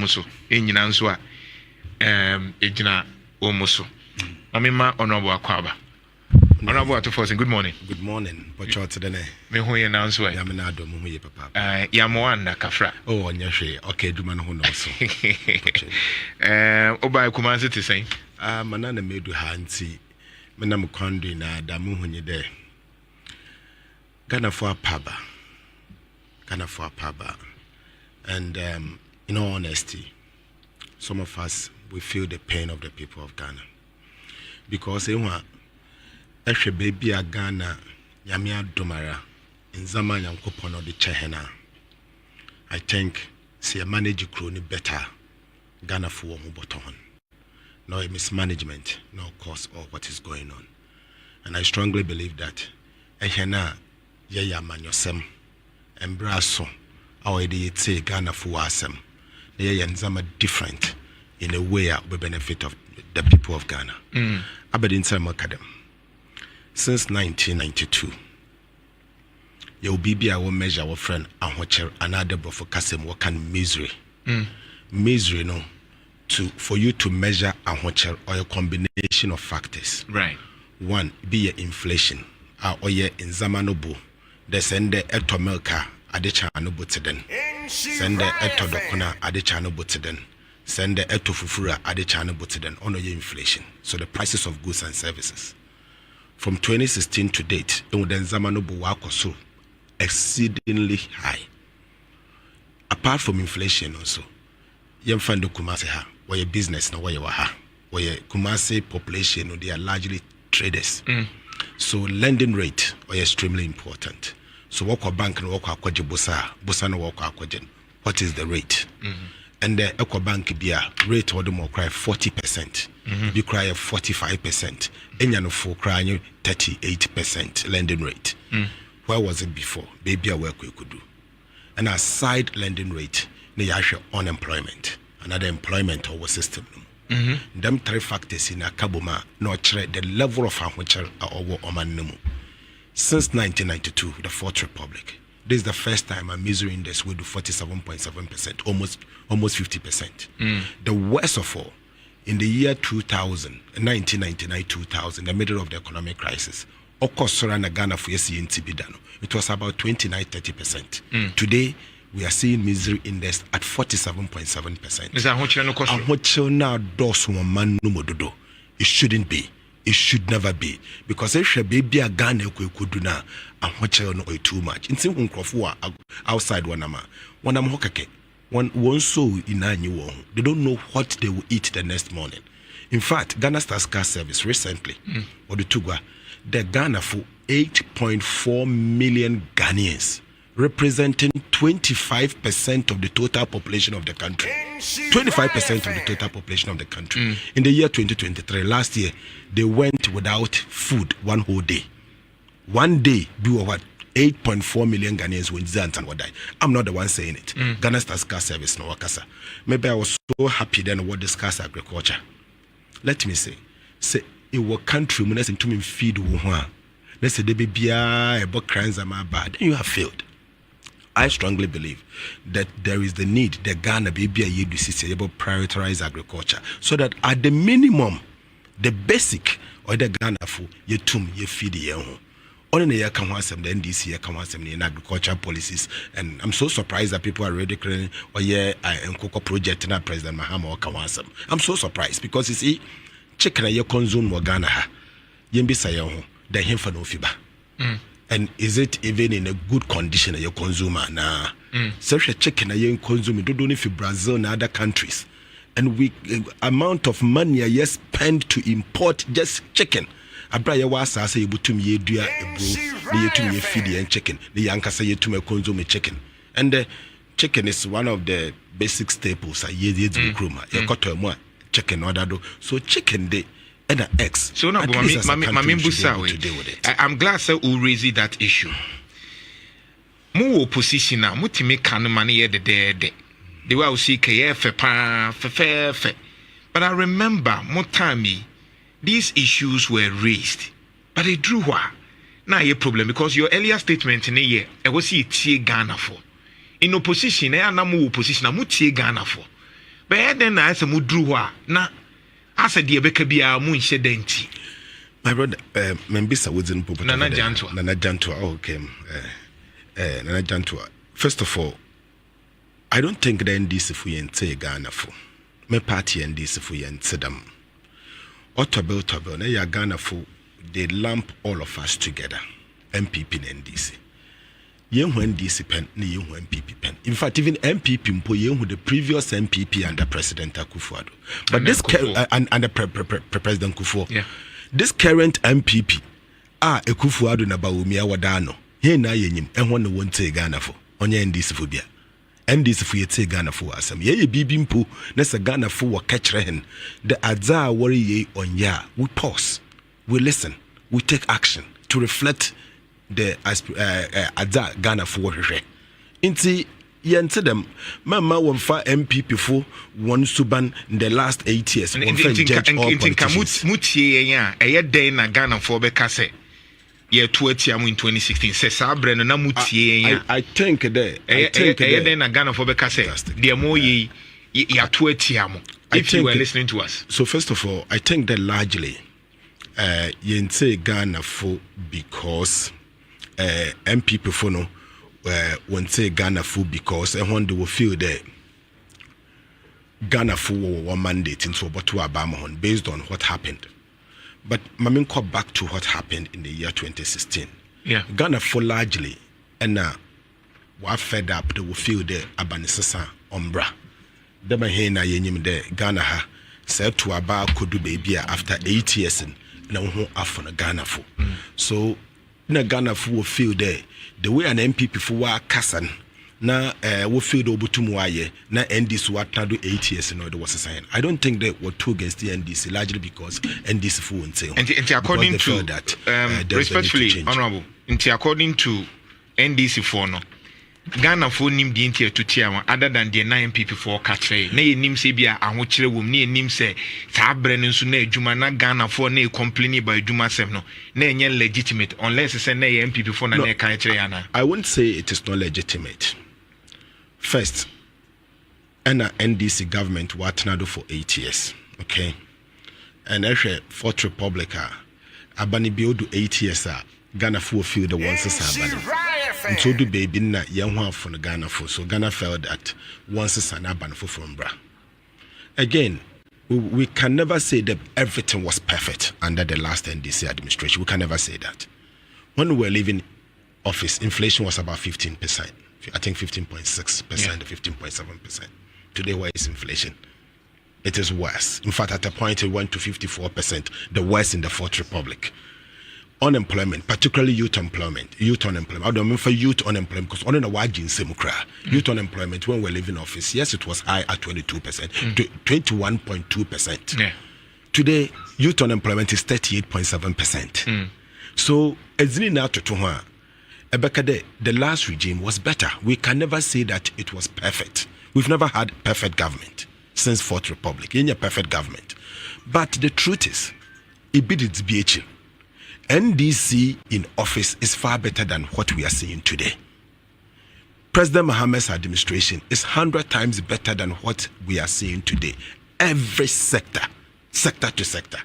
muso enyina nso a ejina omuso mamema honorable Akwaba. Honorable Ato Forson, good morning. Good morning. Pocho today. Me hu ye na nso a Yamenado mu ye papa. Yamoanda kafra. Oh onyahwe. Okay, duma no ho no so. Oba Kumasi te say. Manana medu ha nti menam kwando na da mu hu nye de. Ghana for paba. And in all honesty, some of us we feel the pain of the people of Ghana. Because ehwe baby a Ghana yame adomara nzama nyankopon no de chehena. I think say manage crony better Ghana for wo boton. No mismanagement, no cause of what is going on. And I strongly believe that ehena ye ya manyosem embraso already say Ghana for asem. Ye nzama different in a way that will benefit of the people of Ghana. Abedin Academy. Since 1992, you will be our measure our friend and another bro for Kasim working misery. Misery no for you to measure and or a combination of factors. Right. One, be your inflation. Or your in Zamanobu, the send the eto milka adechano buteden. Send the eto dokuna adechano buteden. Send the eto fufura adechano buteden. Ono your inflation. So the prices of goods and services. From 2016 to date, in the Zamanobu wako so exceedingly high. Apart from inflation also, you find the Kumasi ha, where your business now where you are, where your Kumasi population, they are largely traders. So lending rate are extremely important. So walk bank and walk akwaje busa no walk akwaje. What is the rate? And the Eco Bank be a rate or the more cry 40%. You cry 45%. And you for crying 38% lending rate. Where was it before? Baby a work we could do. And aside lending rate, they actually unemployment. Another employment over system. Them three factors in a kabuma no the level of which are over oman. Since 1992, the Fourth Republic. This is the first time a misery index will do 47.7%, almost 50%. The worst of all, in the year 2000, 1999-2000, the middle of the economic crisis, it was about 29-30%. Today, we are seeing misery index at 47.7%. It shouldn't be. It should never be, because if she be a Ghana could do now, and what you know too much. In some outside one hokake, one so in a new one. They don't know what they will eat the next morning. In fact, Ndc'S car service recently, or the Tugwa, the Ghana for 8.4 million Ghanaians, representing 25% of the total population of the country. 25% of the total population of the country. In the year 2023, last year, they went without food one whole day. One day, do what? 8.4 million Ghanaians went and what die. I'm not the one saying it. Ndc'S car service no wakasa. Maybe I was so happy then what discuss agriculture. Let me say it was country when to me feed one. Let's say they be a book crimes are my bad. Then you have failed. I strongly believe that there is the need that Ghana be a able prioritize agriculture so that at the minimum, the basic or the Ghana for ye feed ye home. Only the Ndc'S in agriculture policies, and I'm so surprised that people are ridiculing Cocoa project and President Mahama or Kawasam. I'm so surprised because you see, chicken you consume more Ghana yembi sayo the him for no fiber. And is it even in a good condition your consumer? Nah. Such a chicken you consume don't only for Brazil and other countries. And we amount of money I spend to import just chicken. Abraya was say you to me dua ebro, you to me feed and chicken. The yanka say you to me consume chicken. And the chicken is one of the basic staples. I ye kruma. You got to more chicken or that. So chicken day. And X. So now, I'm glad that we raise that issue. More opposition now, mutimi can money the day. They will see KF. But I remember more time these issues were raised, but they drew what? Now a problem because your earlier statement in a year, I was see Ghana for. In opposition, I am more opposition. I mutie Ghana for. But then I say mudruwa na asa de beka bia mu nhye denti. My brother, Membisa wouldn't put Nana Jantuah. Nana Jantuah, okay. Nana Jantuah. First of all, I don't think the NDC for yente Ghana for. My party NDC for yente them. Otobel, na ya Ghana for they lump all of us together. MPP and NDC. Yen NDC pen, ni yen MPP pen. In fact, even MPP mpo yen the previous MPP under President Akufo-Addo. But and this under President Akufo. Yeah. This current MPP, Akufo-Addo na Bawumia wadano. He na yenyim ehwo ne wonte Ghana for. Onye NDC for bia. NDC for yete Ghana for asem. Ye bibi mpo na se Ghana for wa kachre hen. The adza worry ye onya. We pause. We listen. We take action to reflect the adza Ghana for hwehwe. Inti yente dem mama wonfa MPP for one suban in the last 8 years. Wonfa judge all politicians. Mutie yen a eye den na Ghana for beka se ye to atiamu in 2016 se sabre no na mutie yen. I think there. I think den na Ghana for beka se de mo ye ya to atiamu. If you were listening to us. So first of all, I think that largely yente Ghana for because MPP for no won't say Ghana for because when they will feel that Ghana for one mandate into Obotu Abamahon based on what happened. But Mamin call back to what happened in the year 2016. Yeah. Ghana for largely and were fed up, they will feel the Abanisasa Umbra. Dema hena yenyim de Ghana ha said to Aba could do baby after 8 years and now after Ghana for. So na Ghana for will feel there the way an MPP for wa kasan na will feel the obutumu aye na NDC what na do 8 years and there was a sign. I don't think they were too against the NDC largely because NDC for won't say and according to that respectfully honorable according to NDC for no Ghana for nim di ntia tutia other than the 9 MPP for katre na ye nim se bia ahokyere wom na ye nim se saa bre no nso na adwuma na Ghana for na complain by adwuma sem no na enye legitimate unless say na ye MPP for na na kan kire yana. I won't say it is not legitimate. First, NDC government what na do for 8 years, okay? And actually Fourth Republic abani bi do 8 years Ghana for feel the ones abani. And so do baby na young for the Ghana for so Ghana felt that once is an aban for Bra. Again, we can never say that everything was perfect under the last NDC administration. We can never say that. When we were leaving office, inflation was about 15%. I think 15.6% to 15.7%. Today, where is inflation? It is worse. In fact, at a point, it went to 54%, the worst in the Fourth Republic. Unemployment, particularly youth unemployment. I don't mean for youth unemployment because on the wagin semukra. Youth unemployment when we were leaving office, yes, it was high at 22%, to 21.2%. Yeah. Today, youth unemployment is 38.7%. So, the last regime was better. We can never say that it was perfect. We've never had perfect government since Fourth Republic. In a perfect government. But the truth is, it beat its BHL. NDC in office is far better than what we are seeing today. President Mohammed's administration is 100 times better than what we are seeing today. Every sector to sector.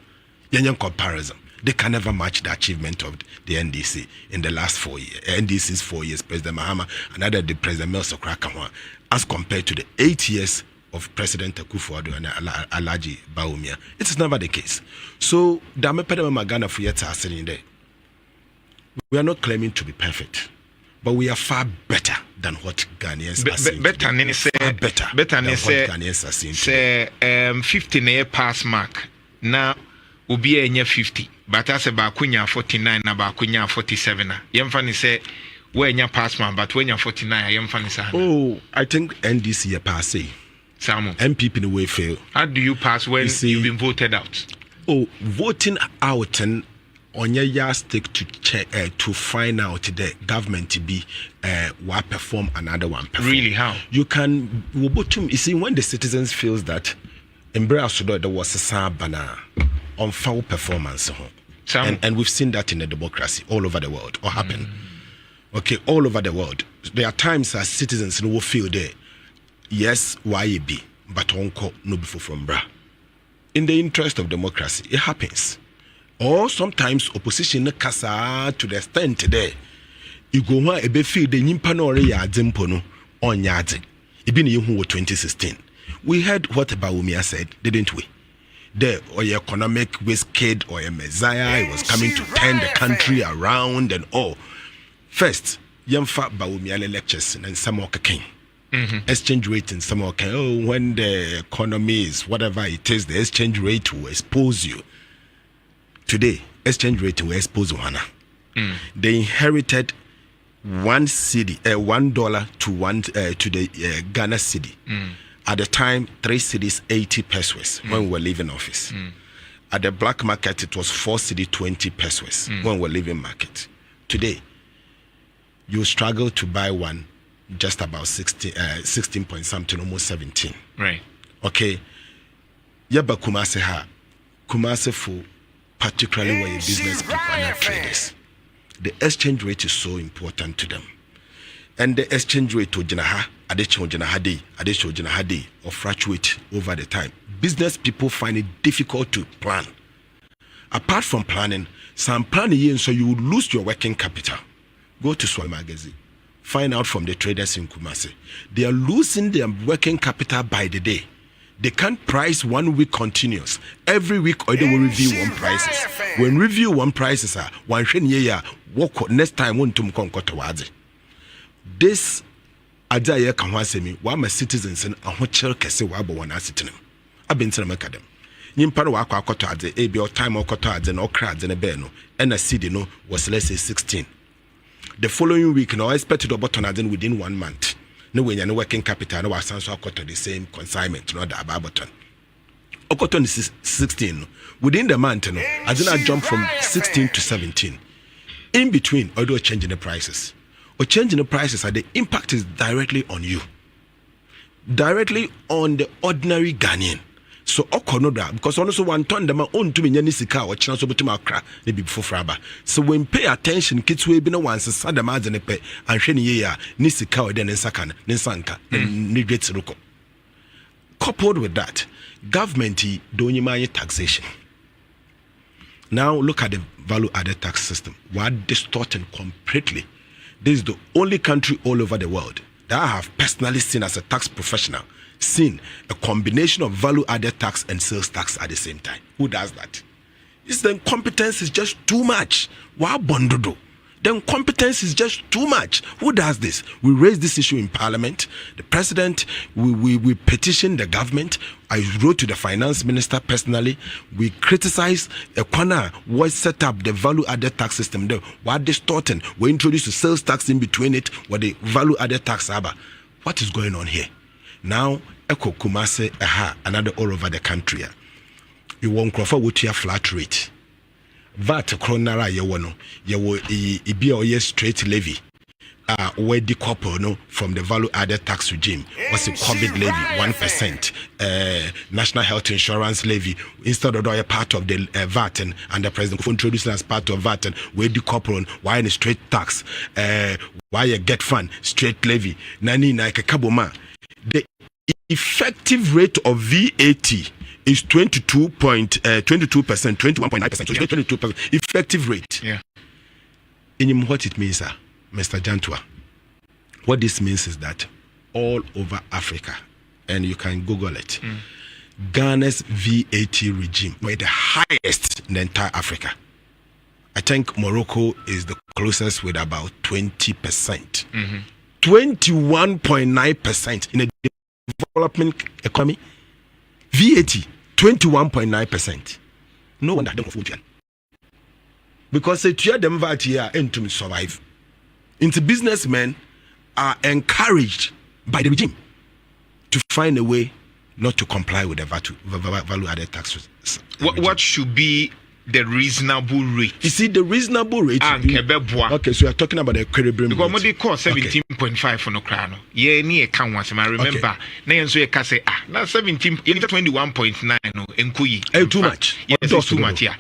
In comparison, they can never match the achievement of the NDC in the last 4 years. NDC's 4 years, President Mahama, another the President Melso Krakamwa, as compared to the 8 years of President Akufo-Addo and Alhaji Bawumia. It is never the case. So, Dame Pedama Magana Fuyeta are sitting there. We are not claiming to be perfect, but we are far better than what Ghanaians are seeing. Better than what Ghanaians are seeing. Say 50 na pass mark. Now, Ubi enya 50. But as a Bakunya 49 na Bakunya 47. Yemfani say where enya pass mark, but when you're 49, Yemfani say. Oh, I think NDC a pass. Samo. MPP in the way fail. How do you pass when you've been voted out? Oh, voting out and on your yardstick to check to find out the government to be one perform another one perform. Really, how? You can you see when the citizens feels that in Brazil there was a sabana on foul performance. And we've seen that in the democracy all over the world or happen. Okay, all over the world. There are times as citizens will feel there. Yes, YAB, but onko no before from bra. In the interest of democracy, it happens. Or sometimes opposition kasa to the extent there. You go one ebe feel the nyimpa no ore ya adempo no onya ade. Ibi ne yehu 2016. We heard what Bawumia said, didn't we? The economic whiz kid or a messiah, he was coming to turn the country around and all. First, Yamfa Bawumia lectures and some king. Exchange rate in some when the economy is whatever it is, the exchange rate will expose you. Today, exchange rate will expose Ghana. They inherited $1 to the Ghana cedi. At the time, 3 cedis 80 pesos when we were leaving office. At the black market, it was 4 cedi 20 pesos when we were leaving market. Today, you struggle to buy one just about 16 point something, almost 17. Right. Okay. Yaba Kumase ha. Kumase for particularly where business people and traders. The exchange rate is so important to them. And the exchange rate to Jinaha, Adesho or fluctuate over the time. Business people find it difficult to plan. Apart from planning, some planning so you will lose your working capital. Go to Swal Magazine. Find out from the traders in Kumasi. They are losing their working capital by the day. They can't price 1 week continuous. Every week or they will review one prices. When review one prices are one year, walk next time one to Mkonkotawazi. This Adaya Kanwasemi, one my citizens and a hotel kese wabo one asitinem. I've been to the Macadam. Nimpano wako kotaze, ebi or time or kotaze and all crowds and a beno, and a city no was let's say 16. The following week, no expected a button within 1 month. No when you're working capital, no was also the same consignment, not the button. Okoton is 16. Within the month, no, I did not jump from 16 to 17. In between, although changing the prices. Or changing the prices, the impact is directly on you. Directly on the ordinary Ghanaian. So okonoda because also one ton them own to me nisika or chance to makra maybe before fraba. So when pay attention, kids will be no one said the margin pay and sheni ya nisika or then sakan, nisanka, negate ruko. Coupled with that, government don't mind taxation. Now look at the value added tax system. What distorted completely. This is the only country all over the world that I have personally seen as a tax professional. Seen a combination of value-added tax and sales tax at the same time. Who does that? It's the incompetence is just too much. Why bondodo? The incompetence is just too much. Who does this? We raised this issue in Parliament. The President, we petitioned the government. I wrote to the Finance Minister personally. We criticized Ekwana was set up the value-added tax system there. Why distorting? We introduced a sales tax in between it, what the value-added tax are. What is going on here? Now, Eko Kumase, another all over the country. You won't prefer with your flat rate. VAT kronara yewono, yewo ibi oye straight levy. Where the couple no from the value added tax regime was a COVID levy 1%, national health insurance levy instead of a part of the VAT and the president introducing as part of VAT and where the couple why in straight tax, why you get fund straight levy nani na kaboma. The effective rate of VAT is 22%, 21.9%. So 22% effective rate. Yeah. In what it means, Mr. Jantuah, what this means is that all over Africa, and you can Google it, Ghana's VAT regime were the highest in the entire Africa. I think Morocco is the closest with about 20%. 21.9% in a development economy. VAT 21.9%. No wonder them of because they tear them VAT here and to survive. Into businessmen are encouraged by the regime to find a way not to comply with the value added taxes. What should be the reasonable rate? You see, the reasonable rate. Okay, so you are talking about the equilibrium. Because they cost 17.5 for no crown. Yeah, near count once. I remember. Now, so you can say, now 17, you need 21.9 no, and too much. Yes, it's too much. Yeah.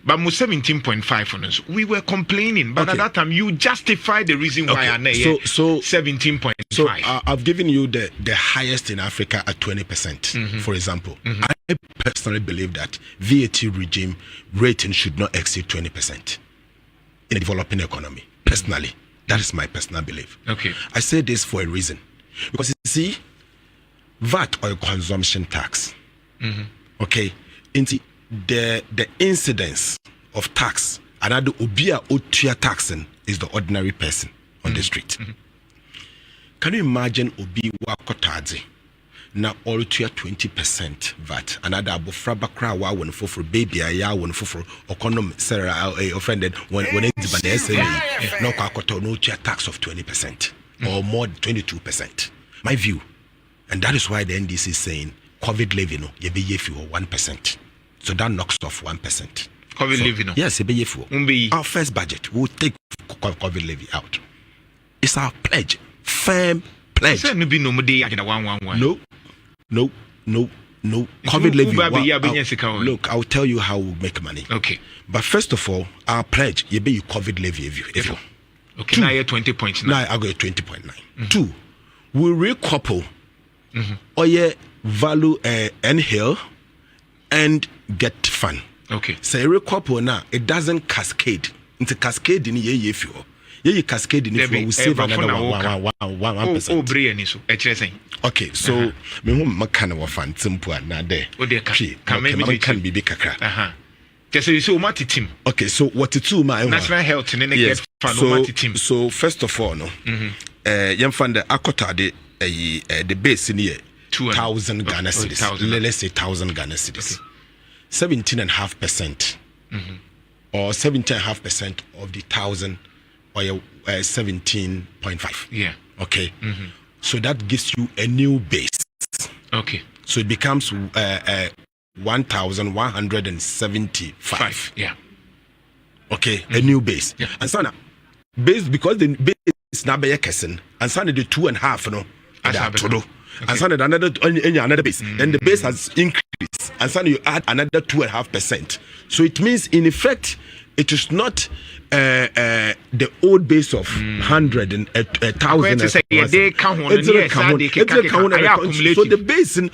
But 17.5 on us. We were complaining, but at that time you justify the reason why I so 17.5. So I've given you the highest in Africa at 20%, for example. I personally believe that VAT regime rating should not exceed 20% in a developing economy. Personally, that is my personal belief. Okay. I say this for a reason. Because you see, VAT or consumption tax, okay, into the incidence of tax, another obia otua taxing is the ordinary person on the street. Can you imagine obi wa kotadze na otua 20% VAT, another abofra bakra wa won for baby aya won for okonom sera offended when it's banese no kwakoto no tua tax of 20% or more than 22%. My view, and that is why the NDC is saying COVID levy no ye be yefi 1%. So that knocks off 1%. COVID levy no? Yes, our first budget will take COVID levy out. It's our pledge, firm pledge. No. COVID levy. Look, I'll tell you how we'll make money. Okay. But first of all, our pledge, you be COVID levy if you. Okay. Now you're 20.9. Now I go 20.9. 2, we recouple or value inhale and get fun. Okay. So a couple now, it doesn't cascade. Into cascade in ye fuel. Ye cascade in we save another 1%. Okay, so me who makana wa fan simple na there. Can be kakra. Just so you see what team. Okay, so what it two my national health and get fan team. So first of all no. Yam fan the akota the base in here. 2,000 Ghana cedis. Let's say 1,000 Ghana cedis. 17.5% or 17.5% of the 1,000 or 17.5. Yeah. Okay. So that gives you a new base. Okay. So it becomes 1,175. Yeah. Okay. A new base. Yeah. And so now, base because the base is not by kesen and so the 2.5 no. Okay. And suddenly another base. Then the base has increased. And suddenly you add another 2.5%. So it means in effect, it is not the old base of 100 and 1,000. So the base in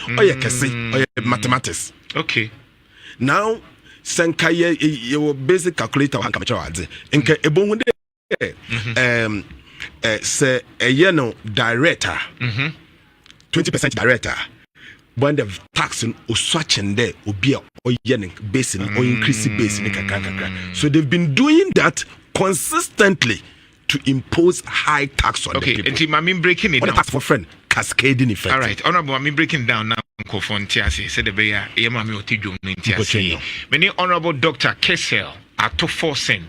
mathematics. Okay. Now, Sankaye, your basic calculator, say a director. 20% director. When the taxing or swatching there will be a basin or increasing basin. So they've been doing that consistently to impose high tax on the people. Okay, I'm breaking it down. Tax for friend, cascading effect. All right, honorable, I'm breaking down now. Said the bear, many honorable Dr. Kessel, Ato Forson,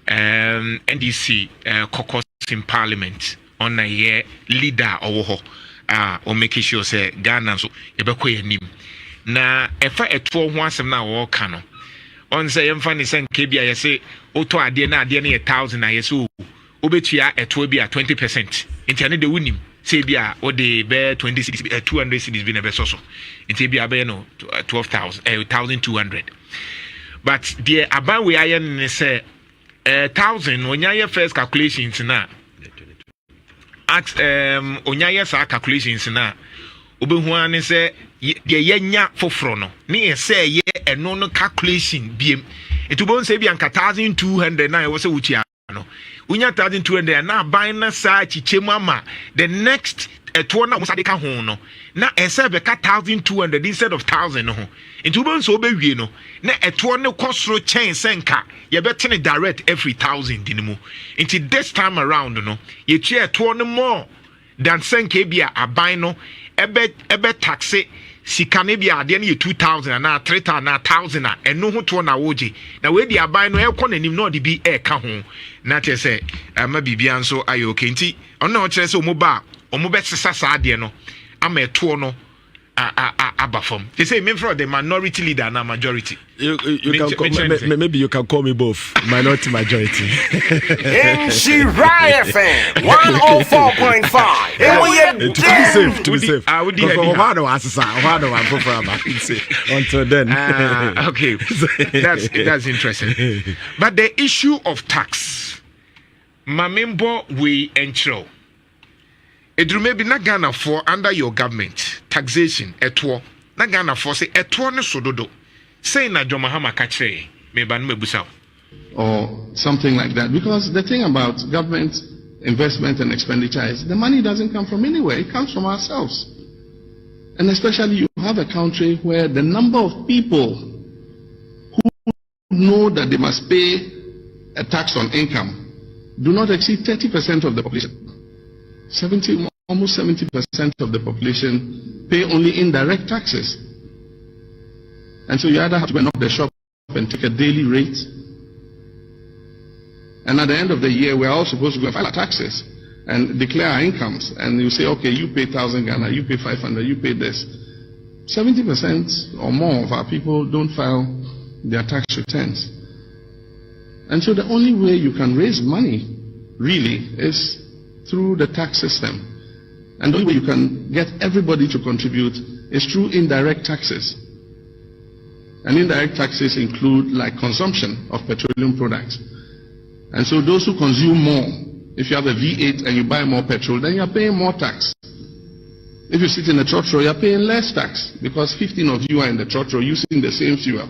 NDC, caucus in Parliament on a year leader or or make sure say Ghana so yebekɔ yanim na efa eto ho asem na wo ka no on say emfa ne sen ke bia yese oto ade na ade na 1,000 na yese obetua eto bia 20% ntia ne de wunim say bia o de be 26 200 cedis bi na be so ntia bia be no 12,000 1,200 but the aban we ayen ne say 1,000 onya ye first calculations na onyaya sa calculations na obehu ane se de yenya foforo no ne ye se ye eno no calculation biem etubon se bia nka 1,200 na ye wo se wuchia no unya 1,200 na ban na sa chichemu ama the next eto na musa de ka ho no na ese be ka 1,200 instead of 1,000 no ho etubon so obewie no na eto ne kosoro chen senka ye betene direct every 1,000 dinimu until this time around no ye tue eto no more than senka bia aban no ebe taxe sika ne bia ade ne 2,000 na 3,000 na 1,000 na eno ho to na woje na we di aban no ekọ nanim na odi bi eka ho na te se ama bibia nso ayo kenti ono o kire se omo ba omo be sesa sa ade no ama eto no abafom. They say men for the minority leader and majority. Maybe you can call me both minority majority. Ndc'S FM 104.5. To be safe. Until then. Okay, that's interesting. But the issue of tax, Mamembo we entro. It may be not Ghana for under your government taxation etwo. Na Ghana for say etwo ne sododo. Say na Jomahama kachre me ban me busa. Or something like that. Because the thing about government investment and expenditure is the money doesn't come from anywhere. It comes from ourselves. And especially you have a country where the number of people who know that they must pay a tax on income do not exceed 30% of the population. Almost 70% of the population pay only indirect taxes. And so you either have to go up the shop and take a daily rate. And at the end of the year, we're all supposed to go and file our taxes and declare our incomes. And you say, okay, you pay 1,000 Ghana, you pay 500, you pay this. 70% or more of our people don't file their tax returns. And so the only way you can raise money, really, is through the tax system. And the only way you can get everybody to contribute is through indirect taxes. And indirect taxes include like consumption of petroleum products. And so those who consume more, if you have a V8 and you buy more petrol, then you're paying more tax. If you sit in a trotro, you're paying less tax because 15 of you are in the trotro using the same fuel.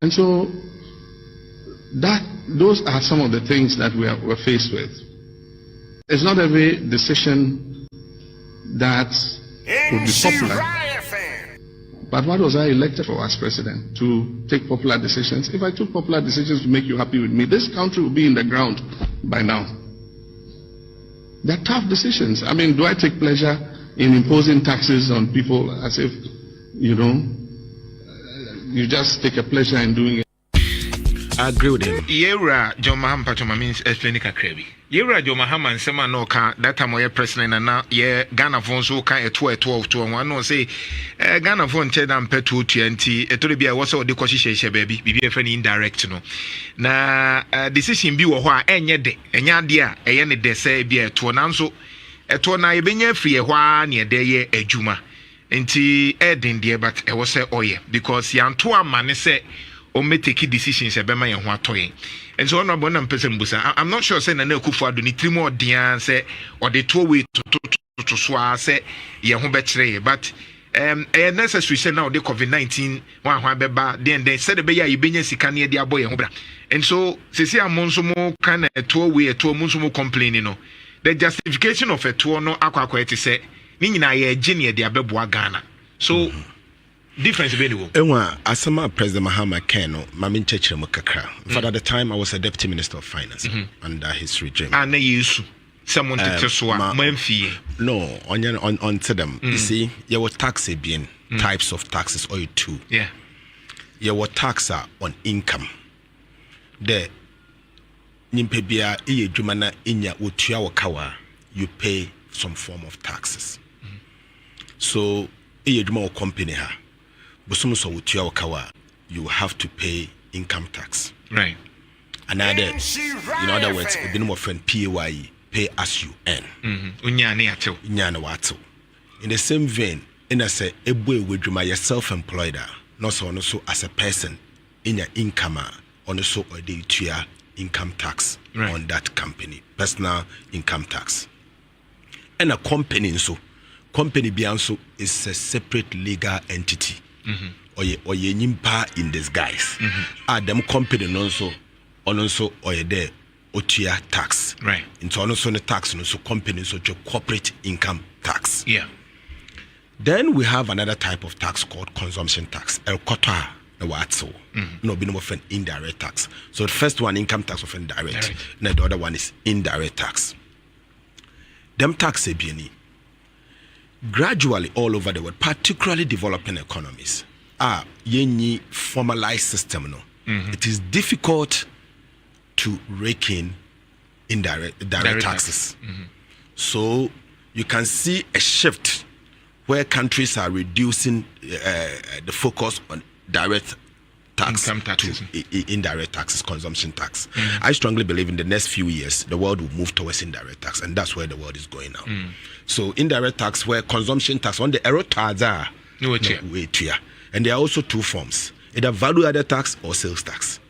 And so those are some of the things that we're faced with. It's not every decision that would be popular. But what was I elected for as president? To take popular decisions? If I took popular decisions to make you happy with me, this country would be in the ground by now. They're tough decisions. I mean, do I take pleasure in imposing taxes on people as if, you just take a pleasure in doing it? I agree with him. Yera John Maham Patoma means explaining a crabby. Yera John Maham and Sema no car that time we're president and now Ghana phones who can 12 to 1 no say Ghana phone check down pet 220 it will be a what's all the question baby be a friend indirect no na decision be wha enye de enya dia eye ne de say be a to nanso eto na ebenya free wha ne de ye adwuma enti edin de but e was say oye because Jantuah man say or may take decisions about my toy. And so on a person busa. I'm not sure saying na kufu ado ni 3 more dian say or the 2 way to swa say ye ho betre but necessary say now the COVID-19 one beba then said the be ya ibenya sika na de aboy ho bra. And so sisi amonso mo kan a 2 way a 2 monso mo complaining no. The justification of a 2 no akwa ete say ni nyina ye gene de abeboa Ghana. So difference be anyway. Asama President Mahama Keno, Mamin Chechre Mukakra. For at the time I was a deputy minister of finance under his regime. And they use someone to tell Memphis. No, on to them. You see, you were tax being types of taxes or 2. Yeah. You were tax on income. The Nimpebia iye jumana inya utua wakawa, you pay some form of taxes. So iye juma company ha. You have to pay income tax. Right. Another, in other words, a bit more friend PAYE, pay as you earn. In the same vein, in a say, a boy with you self-employed, not so also as a person in your income, also or they to your income tax on that company, personal income tax. And a company Bianso is a separate legal entity. Or ye nimpa in disguise. Them company also or ye there otia tax. Right. Into also the tax and also company so your corporate income tax. Yeah. Then we have another type of tax called consumption tax. El kota no what so. No be no offend indirect tax. So the first one income tax of indirect. And the other one is indirect tax. Them tax ebieni. Gradually all over the world, particularly developing economies, yenyi formalized system no. It is difficult to rake in direct taxes. So you can see a shift where countries are reducing the focus on direct tax income taxes to indirect taxes, consumption tax. I strongly believe in the next few years the world will move towards indirect tax, and that's where the world is going now. So indirect tax, where consumption tax on the error and there are also two forms, either value added tax or sales tax.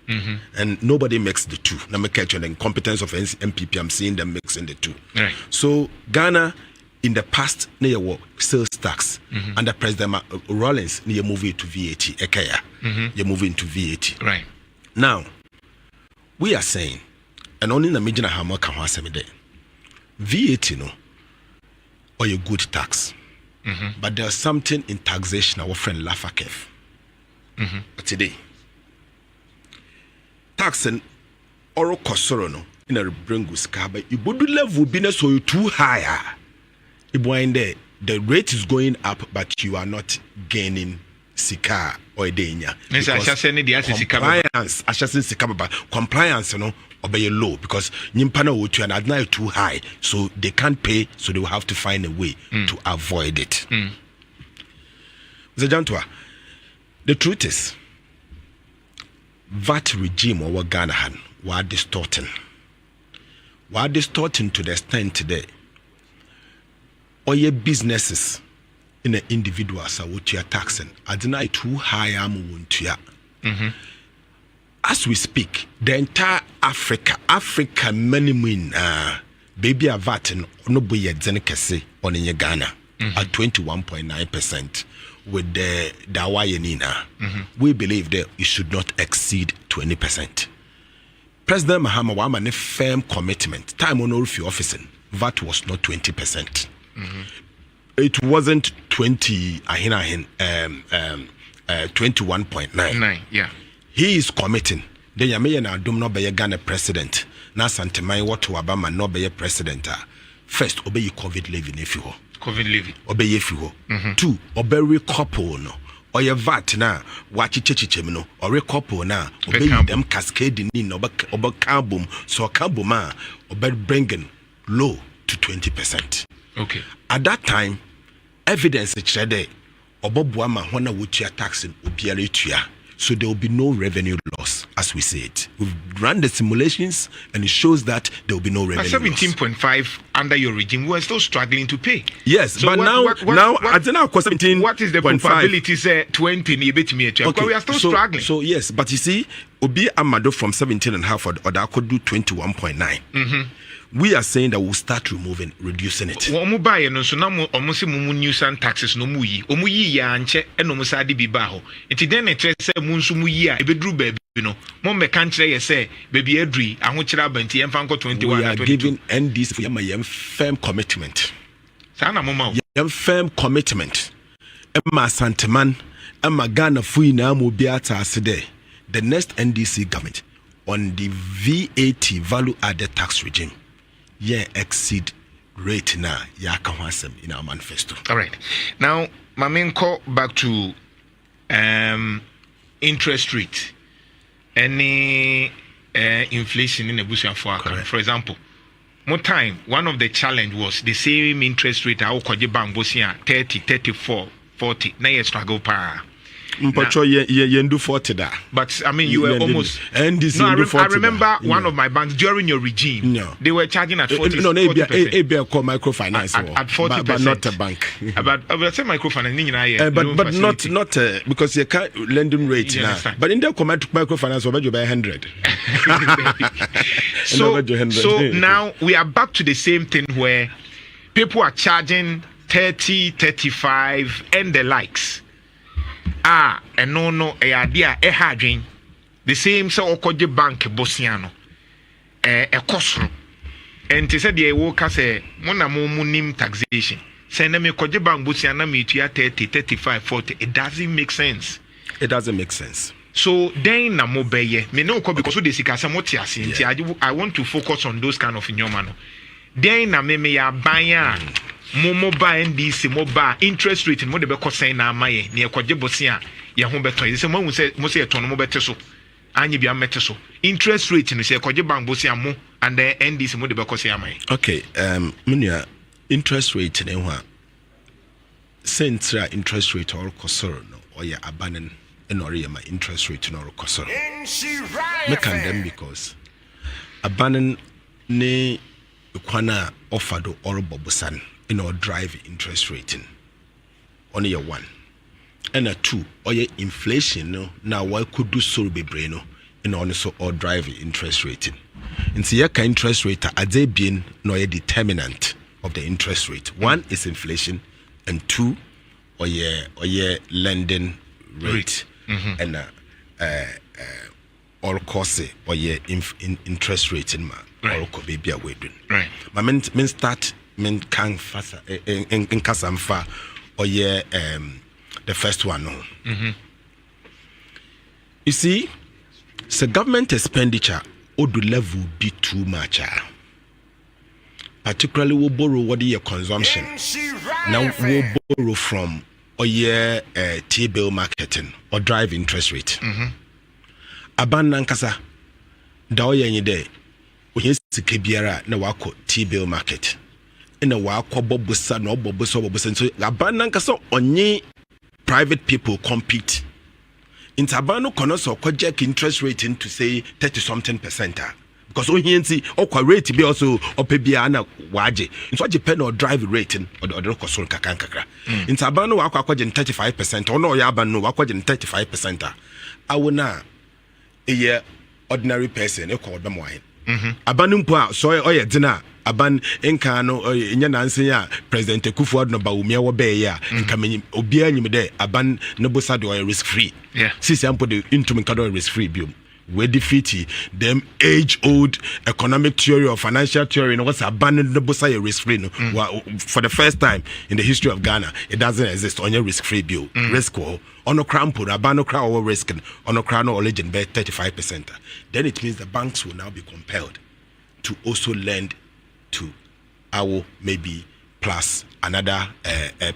And nobody makes the two. Now, the competence of MPP, I'm seeing them mixing the two. Right. So Ghana, in the past, near sales tax under President Rawlings, near moving to VAT. You're moving to VAT. Right. Now, we are saying, and only the major hammer can was VAT, or a good tax. But there's something in taxation our friend Lafakef. Today. Tax and oro kosoro in a bringus car, but you would level business so you too higher. The rate is going up, but you are not gaining sika or denya. Compliance, obey low because Nimpana would and admire too high, so they can't pay, so they will have to find a way to avoid it. The Jantuah, the truth is, VAT regime or Ghana were distorting. Were distorting to the extent today. Or your businesses in the individuals are what you are taxing. I deny too high as we speak, the entire Africa many mean baby a VAT no boy Ndc'S on in Ghana at 21.9%. With the Dawayanina, we believe that it should not exceed 20%. President Mahama Waman a firm commitment. Time on all few officing, VAT was not 20%. It wasn't 21.9. Yeah. He is committing. Then Yamaya na dum no be Ghana president. Na Santemai what to Obama no be president. First, obey COVID levy if you COVID levy. Obey if you two, obey couple no. Or your VAT na watch chichim no, or a couple na, obey them cascading in over carbon, so carbon obey bringing low to 20%. Okay. At that time, evidence today, Obobuama Hona Wuchia taxing Ubiaritua. So there will be no revenue loss, as we say it. We've run the simulations, and it shows that there will be no revenue loss. 17.5 under your regime, we are still struggling to pay. Yes, so but now I don't know. 17. What is the probability? Say 20, okay, we are still struggling. So yes, but you see, Obi Amado from 17.5 or that could do 21.9. We are saying that we'll start reducing it. Omu buy no so na almost nuisance taxes no mu yi. Omu yi ya anche e no musa de bi ba ho. Enti den na kire se mu nso mu yi a ebedru baabi no. Mo me kan kire ye se baabi adri ahokire abanti yemfa nko 21 we are giving Ndc'S for yam firm commitment. Sa na mo ma yam firm commitment. Emma Santeman, Emma Ghana fui na mo bi atase there. The next Ndc's government on the VAT value added tax regime. Exceed rate na yakawasem in our manifesto. All right. Now, my main call back to interest rate. Any inflation in the bush and for example, more time, one of the challenge was the same interest rate I would bank 30, 34, 40. Now you struggle pa. You do 40 da. But I mean, you were almost. And this I remember one of my banks during your regime. No. They were charging at 40. No, ABA called microfinance at 40%, but not a bank. But say microfinance, but not because you can't lending rate now. But in the microfinance, over you by 100. So now we are back to the same thing where people are charging 30, 35, and the likes. And no idea hadrin the same so okoje bank bosiano ekosro and te said ye woka say mona mo munim taxation say na me koje bank bosiana me tua 30 35 40 it doesn't make sense. So then na mo beye me no ko because the sikasa mo ti ase I want to focus on those kind of nyoma no then na me ya ban Moba Ndc'S moba interest rate mo de be kosan na amaye ne ekoje bosia ye ho beton ye se mo say eton mo bete so anyi bia mete so interest rate no se ekoje bank bosia mo and the Ndc'S mo de be kosan amaye. Okay, munia interest rate ne ho central interest rate or kosoro no or ya abanon and or my interest rate no kosoro. Me can them because abanon ne kwana offered or bobusan in our drive interest rating. Only a one. And a two or your inflation no now why could do so be brain in also or drive interest rating. And see your interest rate are they being no a determinant of the interest rate. One is inflation and two or your lending rate and all cost or your interest rate in ma or could be a way. Right. My men start men can fast in Kasamfa or the first one. No. You see, so government expenditure would level be too much. Particularly we borrow what your consumption. Now we borrow from or T-bill marketing or drive interest rate. Aban nankasa da oye nyide oye sike biara na wako T-bill market. Ina wako bobusa no bobusa so aban nankasa onye private people compete. In Tabano konoso project interest rate to say 30-something%. Because we see okwa rate be also opebia na waje. So depend on drive rating or the kosol kakra. In Tabano wakwa 35% or no yabano wakwa 35%. Awona a year ordinary person e call them wine. Abanumpo so oye dina aban enka no nya nanse ya president Kufuor no ba umia wo be ya nka menyi obia nyim de aban no bosa de risk free. Yeah. Sisi ampo de intum kado risk free biom. We defeat them age old economic theory or financial theory no what's aban no bosa risk free no. For the first time in the history of Ghana it doesn't exist on your risk free bill. Risk or ono crampo abano cra or risk ono cra no origin be 35%. Then it means the banks will now be compelled to also lend to our maybe plus another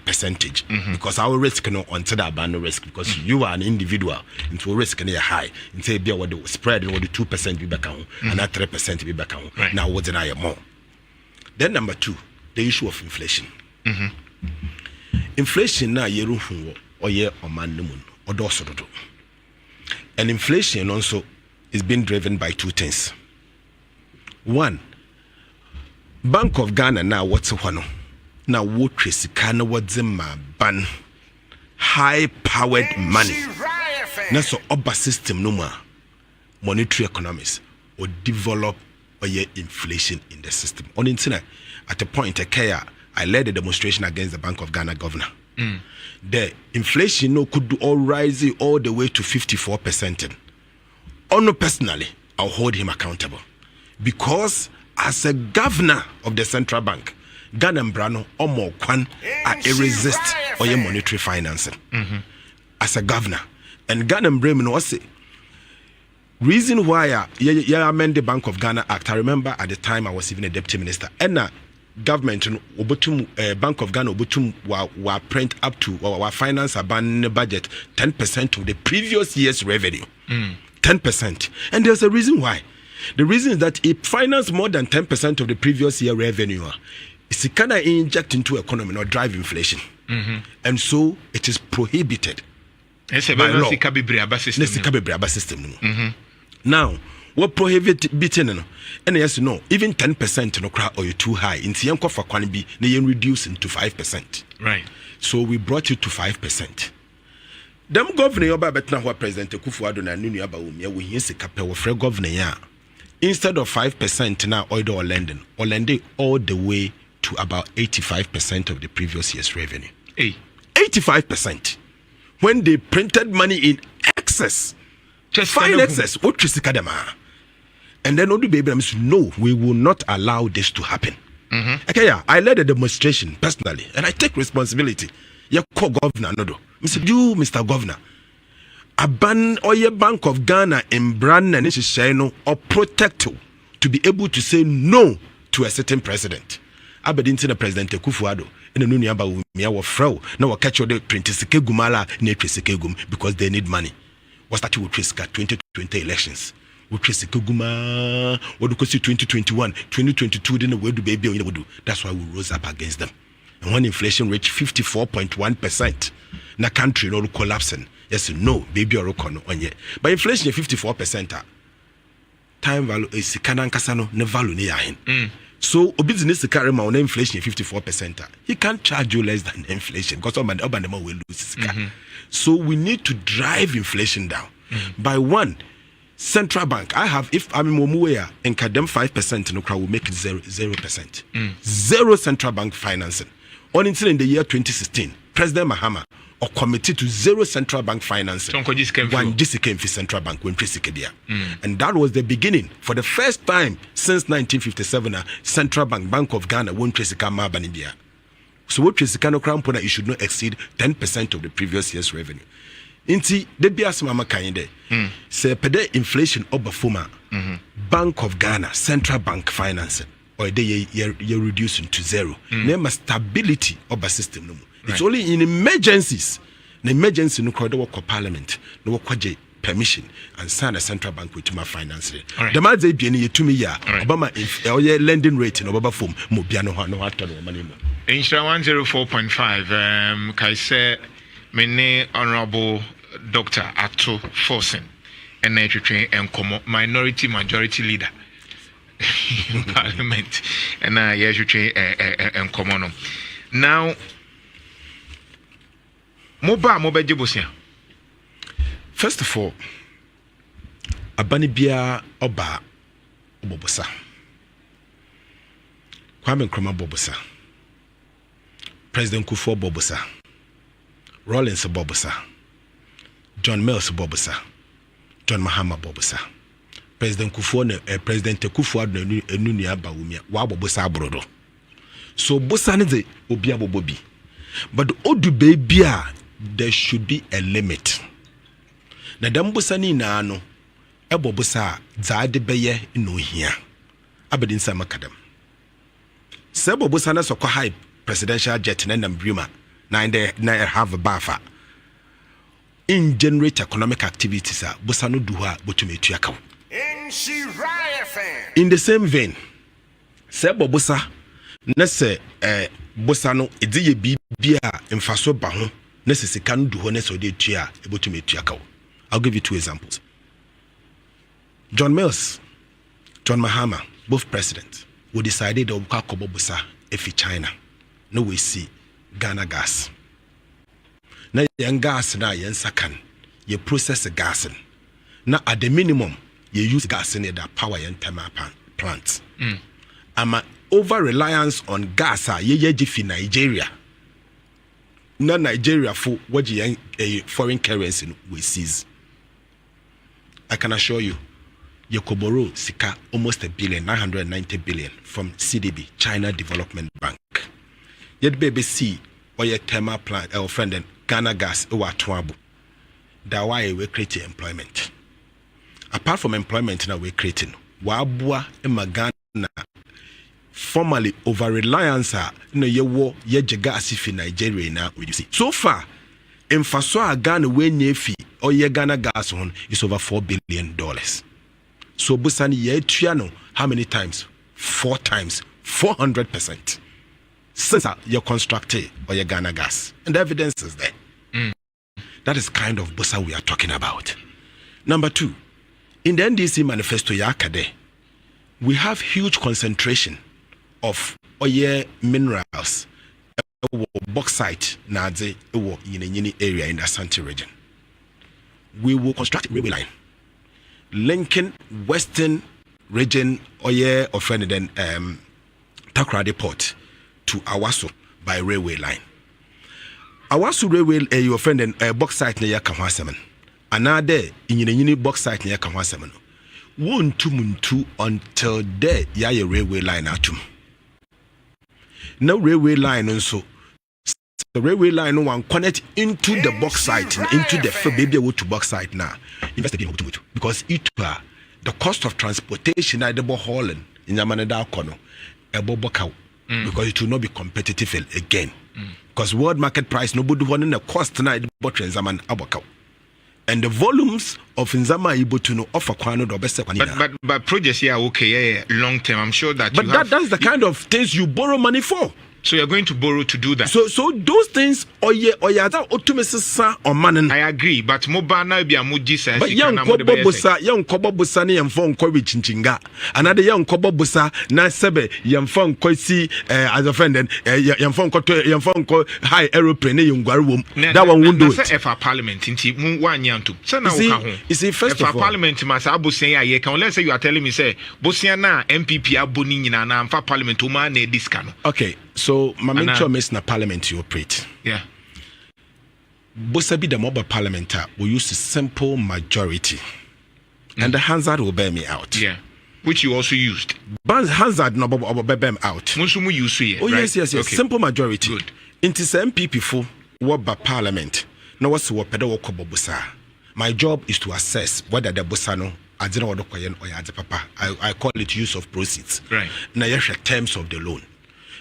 percentage because our risk no until that ban risk because you are an individual into risk and high and say be what the spread and what the 2% be back on and that 3% be back on now what's an more. Then number two, the issue of inflation. Inflation na yeru hu or year or man or dosodo. And inflation also is being driven by two things. One, Bank of Ghana now what's one now what Kana what's ban high powered money. Now so upper system no more monetary economics or develop or inflation in the system. On internet at a point I led a demonstration against the Bank of Ghana governor. The inflation no could do all rise all the way to 54%. Ono personally I'll hold him accountable. Because as a governor of the central bank, Ghana Brano or more kwan are resist or your monetary financing. As a governor. And Ghana Bremen was say reason why I amend the Bank of Ghana Act. I remember at the time I was even a deputy minister. And government Bank of Ghana were print up to our finance ban budget 10% of the previous year's revenue. 10%. And there's a reason why. The reason is that it financed more than 10% of the previous year revenue. It's kind of inject into economy or drive inflation. And so it is prohibited by law. Now, what prohibiting and yes, no, even 10% no cry or too high. In Tianko for Kwanibi, they reducing to 5%. Right. So we brought it to 5%. Them governor yoba betna what President Kufuor na nunu aba umia we hinse kape wo free governor ya. Instead of 5% now or lending all the way to about 85% of the previous year's revenue. 85%. When they printed money in excess. Just fine excess. What is the and then Odu Baby said, no, we will not allow this to happen. Okay, yeah, I led a demonstration personally, and I take responsibility. You call governor, no, you, Mr. Governor, a ban or your Bank of Ghana in brand and or protect to be able to say no to a certain president. I be the President Kufuor in the Nunia Baumia or Frau, now catch your printers Gumala, Netrisegum because they need money. Was that you would risk at 2020 elections? Would risk Guma, what do you see 2021, 2022, then the way do baby would do. That's why we rose up against them. And when inflation reached 54.1%, na country no collapsing. Yes, no, baby or on ye. But inflation is 54%. Time value is Kanankasano, ne value near him. So, a business carry my own inflation is 54%. He can't charge you less than inflation because Obanema will lose his car. So, we need to drive inflation down. By one, central bank, if I'm in Momuea and Kadem 5%, no crowd will make it 0%. Zero central bank financing. On in the year 2016, President Mahama or committed to zero central bank financing. When this came for central bank, when and that was the beginning. For the first time since 1957, Central Bank of Ghana won't trace Banibia. So what trace crown it should not exceed 10% of the previous year's revenue. Inti the bias mama kainde say pede inflation obafuma Bank of Ghana Central Bank financing or you're reducing to zero. Name a stability of a system no. It's only in emergencies. The emergency no crowd work parliament, no work permission and sign a central bank with my finance. The man say be any 2 year Obama if lending rate in Obama form mo bia no after no money mo. Instra 104.5 kai say mene honorable Dr. Ato Forson and and minority majority leader in parliament and and common now mobile jibusia. First of all, Abanibia Oba Obobosa. Kwame Nkrumah Bobosa. President Kufuor Bobosa. Rawlings Bobosa. John Mills Bobosa. John Mahama Bobosa. President Kufuor President Kufuor Enunia Bawumia wa Bobosa Brodo. So Bosa ne obi abobobi. But odu babia there should be a limit. Na dambusa ni na no ebobusa za de beye no hia abedin sa makadam se bobusa na sokọ high presidential jet na nambrima na have a buffer in generate economic activities busa no du ha botumetu akaw in the same vein se bobusa na se busa no ediye bibia mfaso ba ho na se sika no du ho na se ode tua botumetu akaw. I'll give you two examples. John Mills, John Mahama, both presidents, we decided to go to Bobosa if China. No, we see Ghana gas. Now, young gas now, young sakan, you process the gas. Now, at the minimum, you use gas in the power and thermal plants. Ama over reliance on gas, you for Nigeria. Now, Nigeria for what you foreign currency we seize. I can assure you, Yokoboro Sika almost $1 billion, 990 billion from CDB, China Development Bank. Yet BBC or your thermal plant, our friend and Ghana gas, or Twabu. That's why we're creating employment. Apart from employment, now we're creating Wabua and Magana. Formerly over reliance, no ye gas if in Nigeria now we see. So far, in Faso Ghana when ye fee or ye Ghana gas on is over $4 billion. So Busani ye Triano, how many times? 4 times, 400%. Since you constructed or ye Ghana gas. And the evidence is there. That is kind of Busa we are talking about. Number 2, in the NDC manifesto Yakade, we have huge concentration of oil minerals, bauxite, Nadze, in area in the Asante region. We will construct a railway line linking western region oil of then Takoradi Port to Awaso by railway line. Awaso railway your friend and bauxite near Kamwasemen. Another in bauxite near Kamwasemen. Won't muntu until there ya railway line atum. No railway line also. The railway line one connect into the bauxite, into the baby wood to bauxite now. Investigate because it the cost of transportation at the hauling in Yamanada Kono, because it will not be competitive again. Because world market price nobody want the cost tonight but Zaman Abakau. And the volumes of Nzama able to know offer Kwano the best. But projects here okay, long term. I'm sure that. But that's the kind of things you borrow money for. So you're going to borrow to do that. So those things oye that otumesesa on man. I agree, but mobile now be a muji says. But young kobo busa ni yamfon ko wi chinchinga. Another young kobo busa na sebe yamfon ko si as a friend yamfon ko high aeroplane yungware wom. That one won't do it. If a parliament inti mu wanyantu. So now you see first of all parliament must abusia ye can let's say you are telling me say bosia na MPP aboni nyina na amfa parliament o ma na diska no. Okay. So, my main job is na parliament to operate. Yeah. Bosabi the mobile parliament will use a simple majority. And the Hansard will bear me out. Yeah. Which you also used. But Hansard no bear me out. Musumu use it. Oh, right? yes. Okay. Simple majority. Good. Into some MPP for what by parliament. No what's what pedo bosa. My job is to assess whether the bosano I don't know what the papa. I call it use of proceeds. Right. Now you terms of the loan.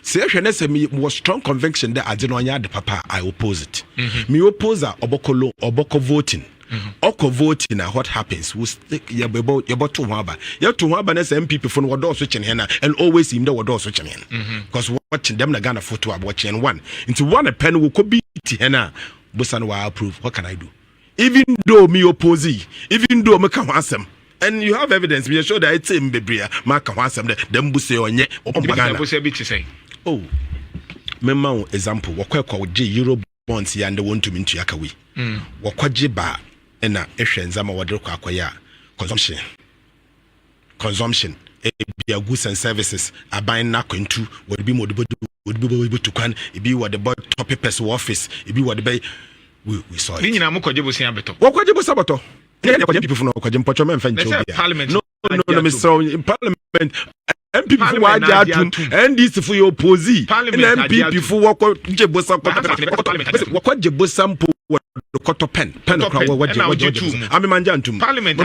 Say me was strong conviction that I didn't want the papa. I oppose it. Me oppose oboko voting. Oko voting now what happens? We stick your about to Waba. You to Waba as MPP from what door switching here and always him the what door switching in. Because watching them the Ghana photo I'm watching one. Into one a pen who could be Tiana. Busan will approve. What can I do? Even though me oppose, even though me can awesome. And you have evidence. We show that it's in Biblia. Mark awesome. Them buse on ye. Oh, memo example. Wakwa J Euro bonds ya and want to mean to Yakawi. Wakwaji ba ena eshen zama wadroko akwaya consumption. Be a goods and services are buying na into would be more would be able to can it be what the board top papers office it be what the bay we saw it. Wakwaji sabato. People from Parliament. No, Mr. Parliament. MPP for Wajatum, Ndc'S for your posi, and MPP for Jebosa, what Jebosampo, the cotton pen, what I'm Manjantum, Parliament,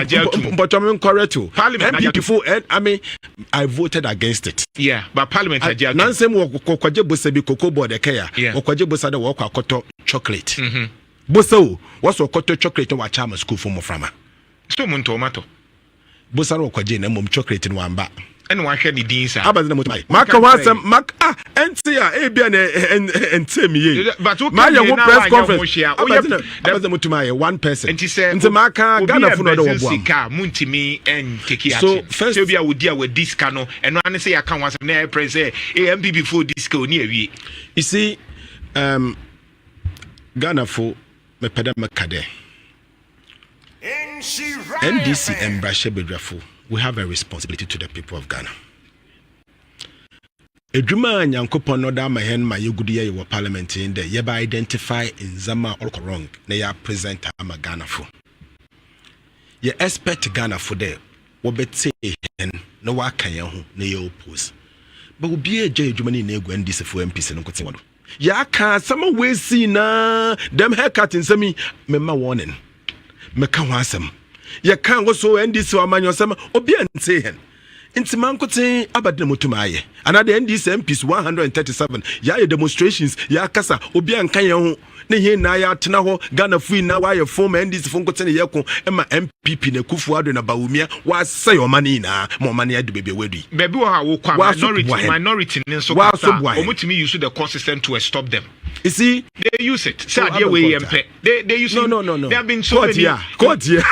but I'm correct. Parliament, MPP I mean, I voted against it. Yeah, but Parliament, Nansem Kwajebosa Cocoa board, the care, or Kwajebosa the walk cotton chocolate. Boso, what's a cotton chocolate or Chama school for Moframa? So Montomato. Bosa Kwajin and chocolate in one back. And one shady deans. Maka was a Mac and see and tell me. But my press conference. I was the my one person. And he said, the Maka Ghana for Muntimi and Kiki. So first, I would deal with this cano and when I say I can't was a press AMP before disco near we. You see, Ghana for me pedama kade. Ndc'S and Brashe Bedrafo. We have a responsibility to the people of Ghana. Edwuma Nyankopon no da mahen ma yegudiye ye parliament in there yeba identify in zama or wrong na ya present ama Ghana for. Ye expect Ghana for there wo bete hen na wa kan ye ho na ye oppose. But we be eje edwuma ni na egu Ndc'S for MPs no kote wodo. Ya ka sama we see na them haircut in semi mema warning. Meka ho asem. Ya kan go so Ndc'S wa manyo sama obi ante hen. Inti mankote abadina mutumaye. Another Ndc'S MPs 137. Ya demonstrations ya kasa obi anka ye ho. Ne he na ya tena ho Ghana fu na wa ye form Ndc'S fo nkote ne ye ko ema MPP na Kufuado na Bawumia wa say o mani na mo mani adu bebe wedu. Bebe wo ha wo kwa minority ne so kwa. Omutimi use the court system to stop them. You see, they use it. Say they use it. No. There have been so many. Court here.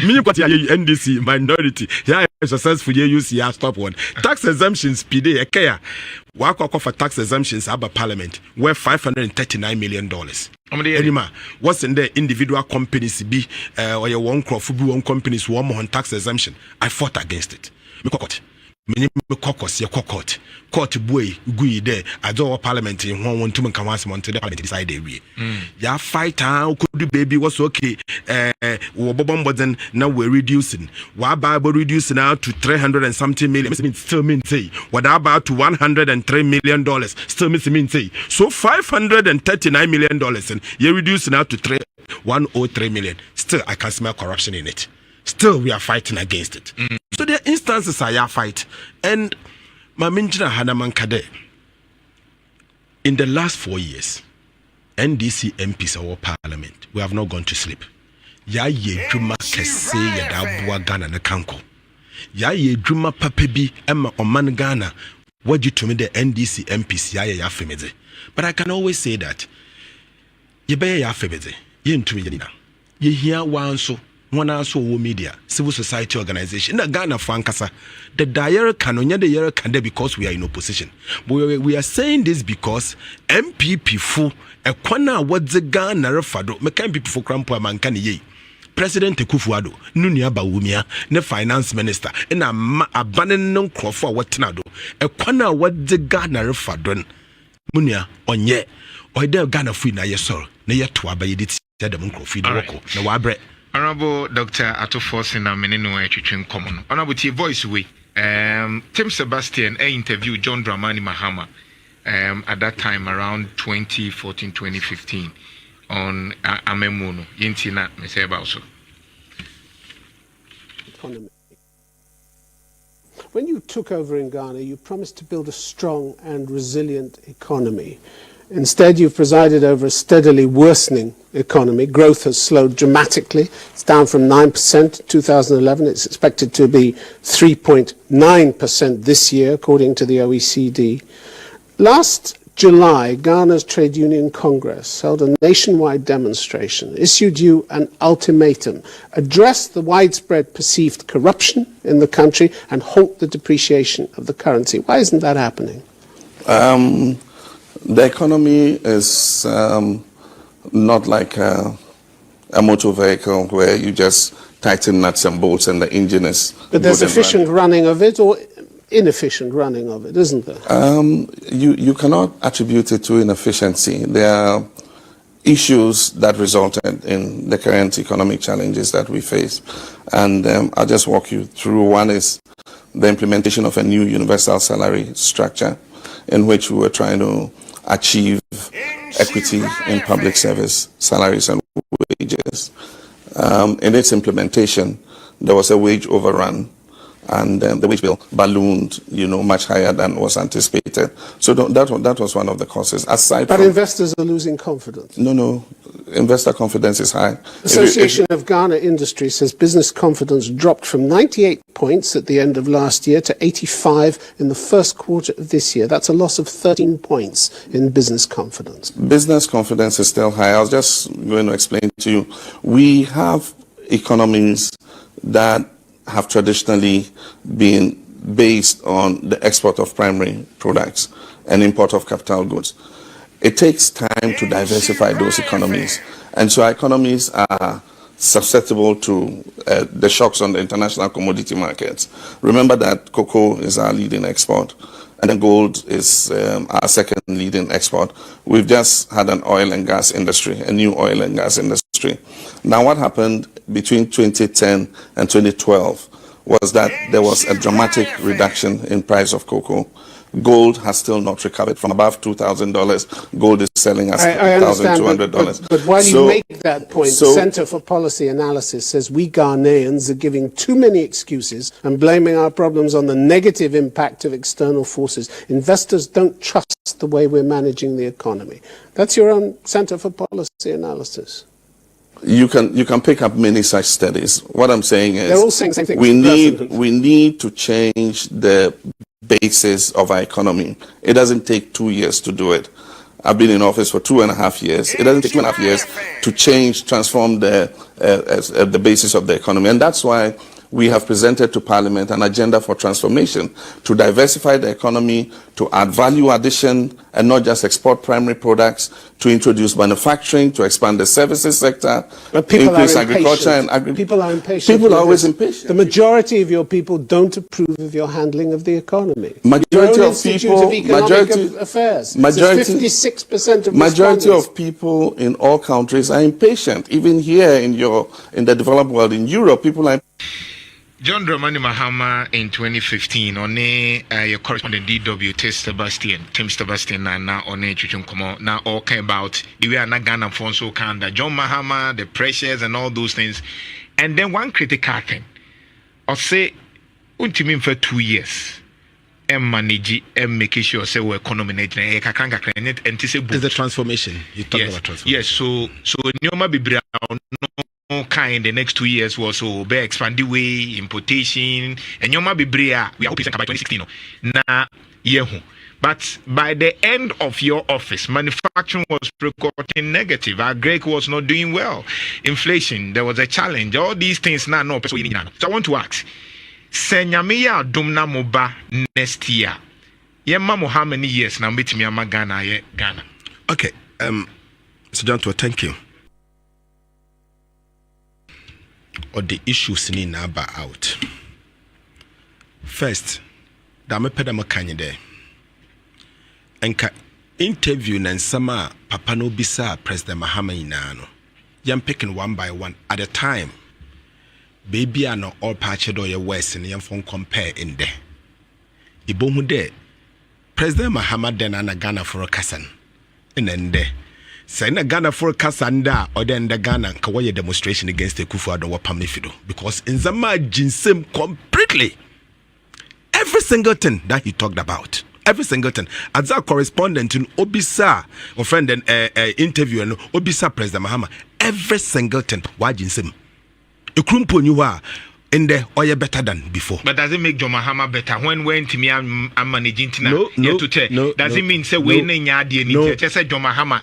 Me court here Ndc'S minority. Yeah, successful you use here stop one. Tax exemptions PD ekaya. Wako for tax exemptions about parliament worth $539 million. Anima, what's in the individual companies be or your one crop food one companies one more on tax exemption. I fought against it. Many caucus, your court boy, gui there. I do parliament in 1 2 can once month to the parliament decide every. Ya fight could the baby was okay. Bobomboden now we're reducing. Why Bible reducing now to 300 and something million? Still mean say what about to $103 million? Still mean say so $539 million and you're reducing now to 103 million. Still, I can smell corruption in it. Still, we are fighting against it. So there are instances I fight. And Maminjina Hanaman Kade, in the last 4 years, Ndc'S MPs our parliament, we have not gone to sleep. Ya ye juma kese ya da bua Ghana na kanko. Ya ye juma papebi emma oman Ghana what you to me the NDC MPCI ya femeze. But I can always say that ye be ya femeze. Ye ntumi ye na. Ye hear one so one also media, civil society organization. In Ghana Frankasa, the dire canonia the year can because we are in opposition. But we are saying this because MPP fu a kwana what the Ghana refado, mekan people for crampo mankani ye. President Kufuado, Nunia Bawumia, the finance minister, and a banning non for what Tinado, a kwana what the Ghana refadon. Munia on ye, or there Ghana free na ye sor, na ye to abay it, said the monk feed woko, no wabre. Honorable Dr. Ato Forson and Menino Chichun Common. Honorable T voice way. Tim Sebastian interviewed John Dramani Mahama at that time around 2014-2015 on Amemuno. Yintina Meseba also. Economy. When you took over in Ghana, you promised to build a strong and resilient economy. Instead, you've presided over a steadily worsening economy. Growth has slowed dramatically. It's down from 9% in 2011. It's expected to be 3.9% this year, according to the OECD. Last July, Ghana's Trade Union Congress held a nationwide demonstration, issued you an ultimatum, address the widespread perceived corruption in the country and halt the depreciation of the currency. Why isn't that happening? The economy is not like a motor vehicle where you just tighten nuts and bolts and the engine is. But there's efficient running of it or inefficient running of it, isn't there? You cannot attribute it to inefficiency. There are issues that resulted in the current economic challenges that we face. And I'll just walk you through. One is the implementation of a new universal salary structure in which we were trying to achieve equity in public service salaries and wages. In its implementation, there was a wage overrun, and the wage bill ballooned, much higher than was anticipated. So that was one of the causes. But investors are losing confidence. No. Investor confidence is high. Association of Ghana Industry says business confidence dropped from 98 points at the end of last year to 85 in the first quarter of this year. That's a loss of 13 points in business confidence. Business confidence is still high. I was just going to explain to you. We have economies that have traditionally been based on the export of primary products and import of capital goods. It takes time to diversify those economies. And so our economies are susceptible to the shocks on the international commodity markets. Remember that cocoa is our leading export, and then gold is our second leading export. We've just had an oil and gas industry, a new oil and gas industry. Now, what happened between 2010 and 2012 was that there was a dramatic reduction in price of cocoa. Gold has still not recovered from above $2,000. Gold is selling at $1,200. But while you make that point, the Center for Policy Analysis says we Ghanaians are giving too many excuses and blaming our problems on the negative impact of external forces. Investors don't trust the way we're managing the economy. That's your own Center for Policy Analysis. You can pick up many such studies. What I'm saying is they're all saying the same thing. We need to change the basis of our economy. It doesn't take 2 years to do it. I've been in office for 2.5 years. It doesn't take 2.5 years to transform the basis of the economy. And that's why we have presented to Parliament an agenda for transformation to diversify the economy, to add value addition and not just export primary products, to introduce manufacturing, to expand the services sector, increase agriculture and people are impatient. People are always impatient. The majority of your people don't approve of your handling of the economy. Majority of people in all countries are impatient. Even here in the developed world, in Europe, people are. John Dramani Mahama in 2015 on your correspondent DW Tim Sebastian now on Chuchun now all came about we are not Ghana Fonso Kanda John Mahama, the pressures and all those things. And then one critical thing or say untimim for 2 years and manage and make sure say we economy and is the transformation you talk about transformation. Yes, so Nyoma be brown kind in the next 2 years was so be expanded way importation and you might be brea we are hoping by 2016 na yehu. But by the end of your office, manufacturing was recording negative. Our Greek was not doing well. Inflation, there was a challenge. All these things now no. So I want to ask, Senyamiya Dumna Moba next year. Yemma how many years now meet me Ghana Ghana. Okay, so Jantuah, thank you. Or the issues in Naba out. First, Dame Pedama Kanye Enka interview and sama Papa no bisa President Mahama inano. Yam picking one by one at a time. Baby ano all patched or your west and yam phone compare in there. Ibomu de President Mahama then ana Ghana for a kasan. In there. Say na Ghana for a kasanda or then the Ghana kawaii demonstration against the Kufuor wa pamnifido. Because in Zama jinsem completely. Every single thing that he talked about. Every single thing. As a correspondent in Obisa, or friend and interview and Obisa President Mahama, every single thing. Why jinsem? A crumpo you are in there or you better than before. But does it make John Mahama better when to me I'm managing to does it mean say we say John Mahama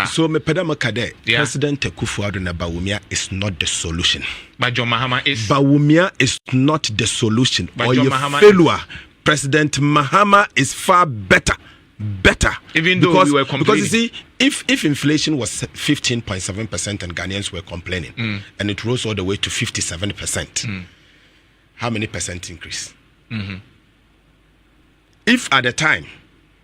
so me pedama kade President Kufuor na Bawumia is not the solution. But John Mahama is Bawumia is not the solution. But or John your Mahama failure. President Mahama is far better. Even though we were complaining. Because you see, if inflation was 15.7% and Ghanaians were complaining, and it rose all the way to 57%, how many percent increase? Mm-hmm. If at the time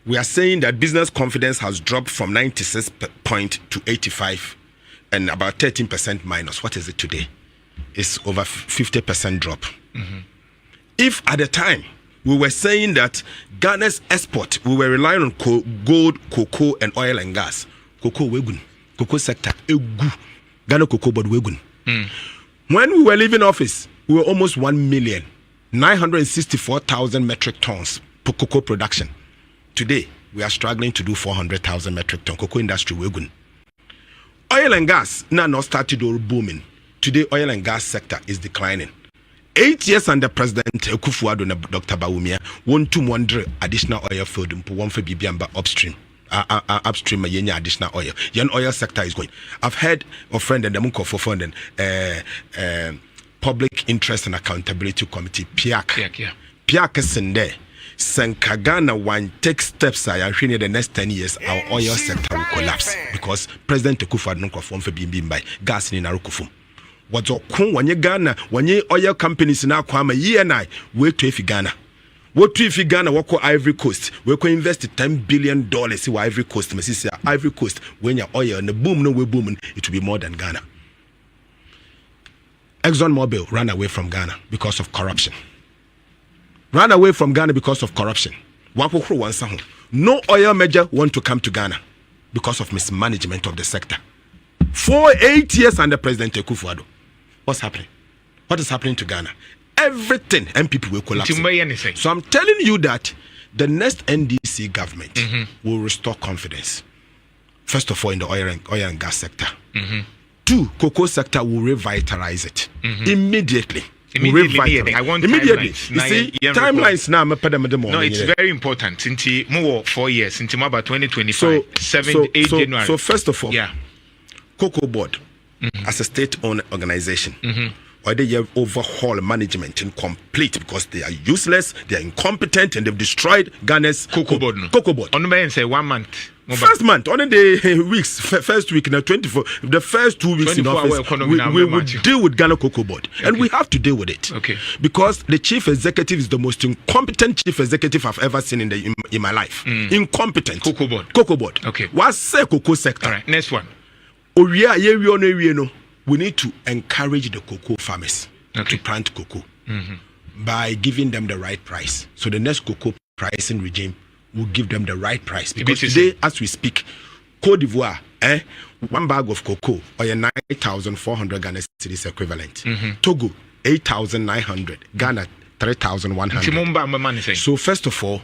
we are saying that business confidence has dropped from 96 point to 85 and about 13% minus, what is it today? It's over 50% drop. Mm-hmm. If at the time we were saying that Ghana's export, we were relying on gold, cocoa, and oil and gas. Cocoa, wegun. Cocoa sector, egu. Ghana cocoa, but wegun. When we were leaving office, we were almost 1,964,000 metric tons per cocoa production. Today, we are struggling to do 400,000 metric tons. Cocoa industry, wegun. Oil and gas, now started booming. Today, oil and gas sector is declining. 8 years under President Kufuor and Dr. Bawumia, 1,200 additional oil field, one for Bibiamba upstream. Upstream, additional oil. Yan oil sector is going. I've heard a friend and the Munko for funding Public Interest and Accountability Committee, PIAC. PIAC is in there. Sankagana one take steps I am sure the next 10 years our oil sector will collapse because President Kufuor no conform for Bimba gas in Narukufum. What's all when you Ghana, when you oil companies now come a year and I wait to if Ghana. What to if Ghana walk Ivory Coast? We can invest $10 billion in Ivory Coast. Mrs. Ivory Coast, when your oil and the boom no way booming, it will be more than Ghana. ExxonMobil ran away from Ghana because of corruption. Ran away from Ghana because of corruption. No oil major want to come to Ghana because of mismanagement of the sector. 8 years under President Kufuor. What's happening? What is happening to Ghana? Everything and people will collapse. So I'm telling you that the next NDC government will restore confidence. First of all, in the oil and gas sector. 2, cocoa sector will revitalize it immediately. I want immediately. Timelines. You see, timelines now. No, it's very important. Since more 4 years, since about 2025, 8 January. So first of all, Cocoa Board as a state-owned organization. Or they have overhaul management incomplete because they are useless, they are incompetent, and they've destroyed Ghana's Cocoa Board. Cocoa Board. On the say 1 month. First month, only the weeks, first week in the 24, the first 2 weeks in office, we will deal with Ghana Cocoa Board. Okay. And we have to deal with it. Okay. Because the chief executive is the most incompetent chief executive I've ever seen in my life. Incompetent. Cocoa Board. Cocoa Board. Okay. What's the cocoa sector? All right, next one. We need to encourage the cocoa farmers to plant cocoa by giving them the right price. So the next cocoa pricing regime will give them the right price. Because today, as we speak, Côte d'Ivoire, 1 bag of cocoa or 9,400 Ghana cedis equivalent. Togo, 8,900. Ghana, 3,100. So first of all,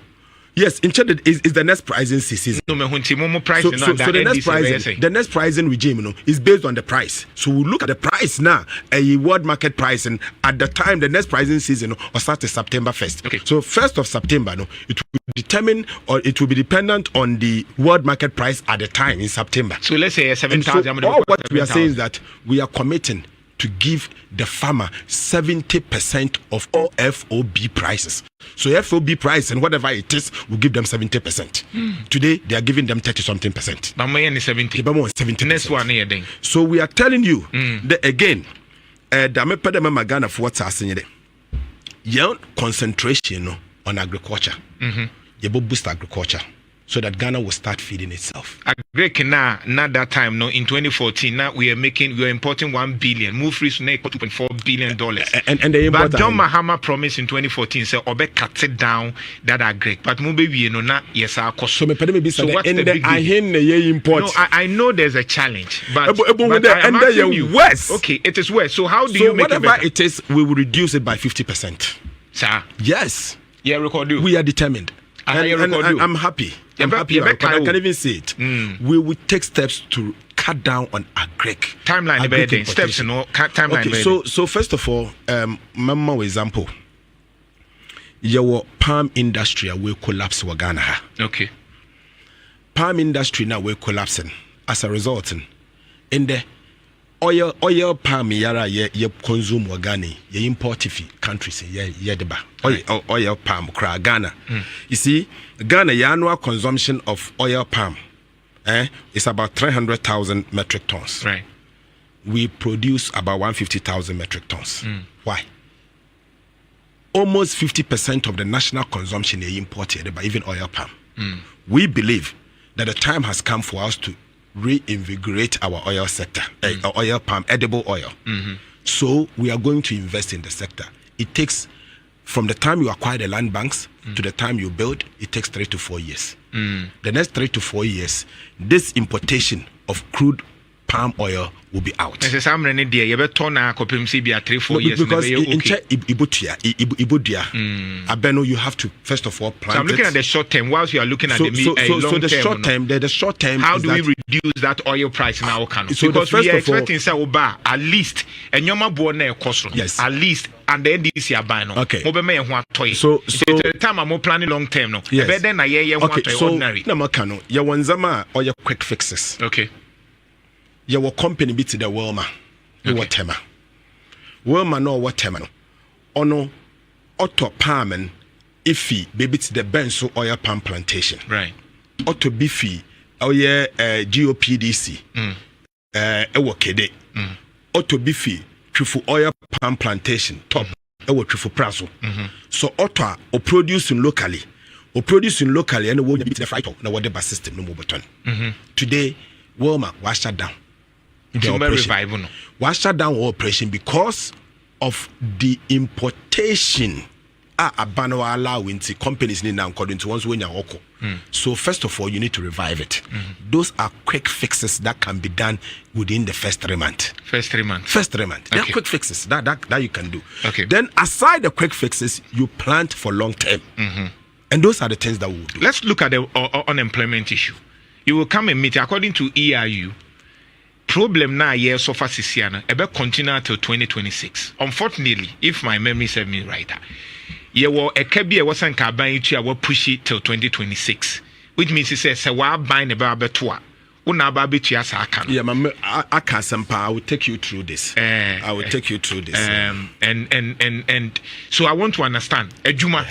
Yes, in Chad is the next pricing season. No, me hunti mo price. So the next pricing regime, is based on the price. So we look at the price now, a world market pricing at the time the next pricing season or starts September 1st. Okay. So 1st of September, it will determine or it will be dependent on the world market price at the time in September. So let's say 7,000. So all what we are saying is that we are committing to give the farmer 70% of all FOB prices. So FOB price and whatever it is, we'll give them 70%. Today, they are giving them 30-something%. But my 70. 70%. Next one here then. So we are telling you that again, the Ghana for what's happening. Your concentration on agriculture. You boost agriculture so that Ghana will start feeding itself. Agree now, not that time. No, in 2014, now we are importing 1 billion. Move free to $2.4 billion. And the but John Mahama promised in 2014 said, "Obe cut it down that agree." But maybe we know not yes our cost. So what's the big import? No, I know there's a challenge, but I am asking you. Worse. Okay, it is worse. So how do you make it better? Whatever it is, we will reduce it by 50%. Sir. Yes. Yeah, record you. We are determined. And I'm happy. I'm happy. I can even say it. We will take steps to cut down on agric. Timeline steps, timeline. Okay, so first of all, mama example. Your palm industry will collapse in Ghana. Okay. Palm industry now will collapsing as a result. In the oil palm yara ye consume Ghana, ye import fee countries ye deba. Oil palm kra Ghana. You see, Ghana annual consumption of oil palm is about 300,000 metric tons. Right. We produce about 150,000 metric tons. Why? Almost 50% of the national consumption is imported by even oil palm. We believe that the time has come for us to reinvigorate our oil sector, oil palm, edible oil. So we are going to invest in the sector. It takes, from the time you acquire the land banks to the time you build, it takes 3 to 4 years. The next 3 to 4 years, this importation of crude palm oil will be out. Because in Abeno, you have to first of all plant. So I'm looking at the short term. Whilst you are looking at the long term, the short term. How do we reduce that oil price in our country? So because we are expecting at least and yes, at least and then this year buy no. Okay. So the time I'm planning long term no. Yes. Better than okay. So namakano ya wanzama or your quick fixes. Okay. Your company beat the Wilma. Whatever. Wilma no whatever. Ono auto palm ifi baby to the benzo oil palm plantation. Right. Auto beefy GOPDC. Ewo kede. Auto beefy trifu oil palm plantation top. Ewo trifu prazo. So auto or producing locally. Or producing locally and will beat the fight na whatever system no more button. Today Wilma was shut down. Was shut down operation because of the importation. Abano allowing the companies need now according to ones when you're oko. So first of all, you need to revive it. Those are quick fixes that can be done within the first 3 months. First 3 months. They are quick fixes that you can do. Okay. Then aside the quick fixes, you plant for long term. And those are the things that we will do. Let's look at the unemployment issue. You will come and meet according to EIU. Problem now year so far Sisiana ebe continue till 2026. Unfortunately, if my memory serves me right, ye were a kebi a wasan kaban itu will push it till 2026. Which means he says wa buying about betua. Una ba betu asa aka. Yeah, I can sampa. I will take you through this. I will take you through this. And so I want to understand. Ejuma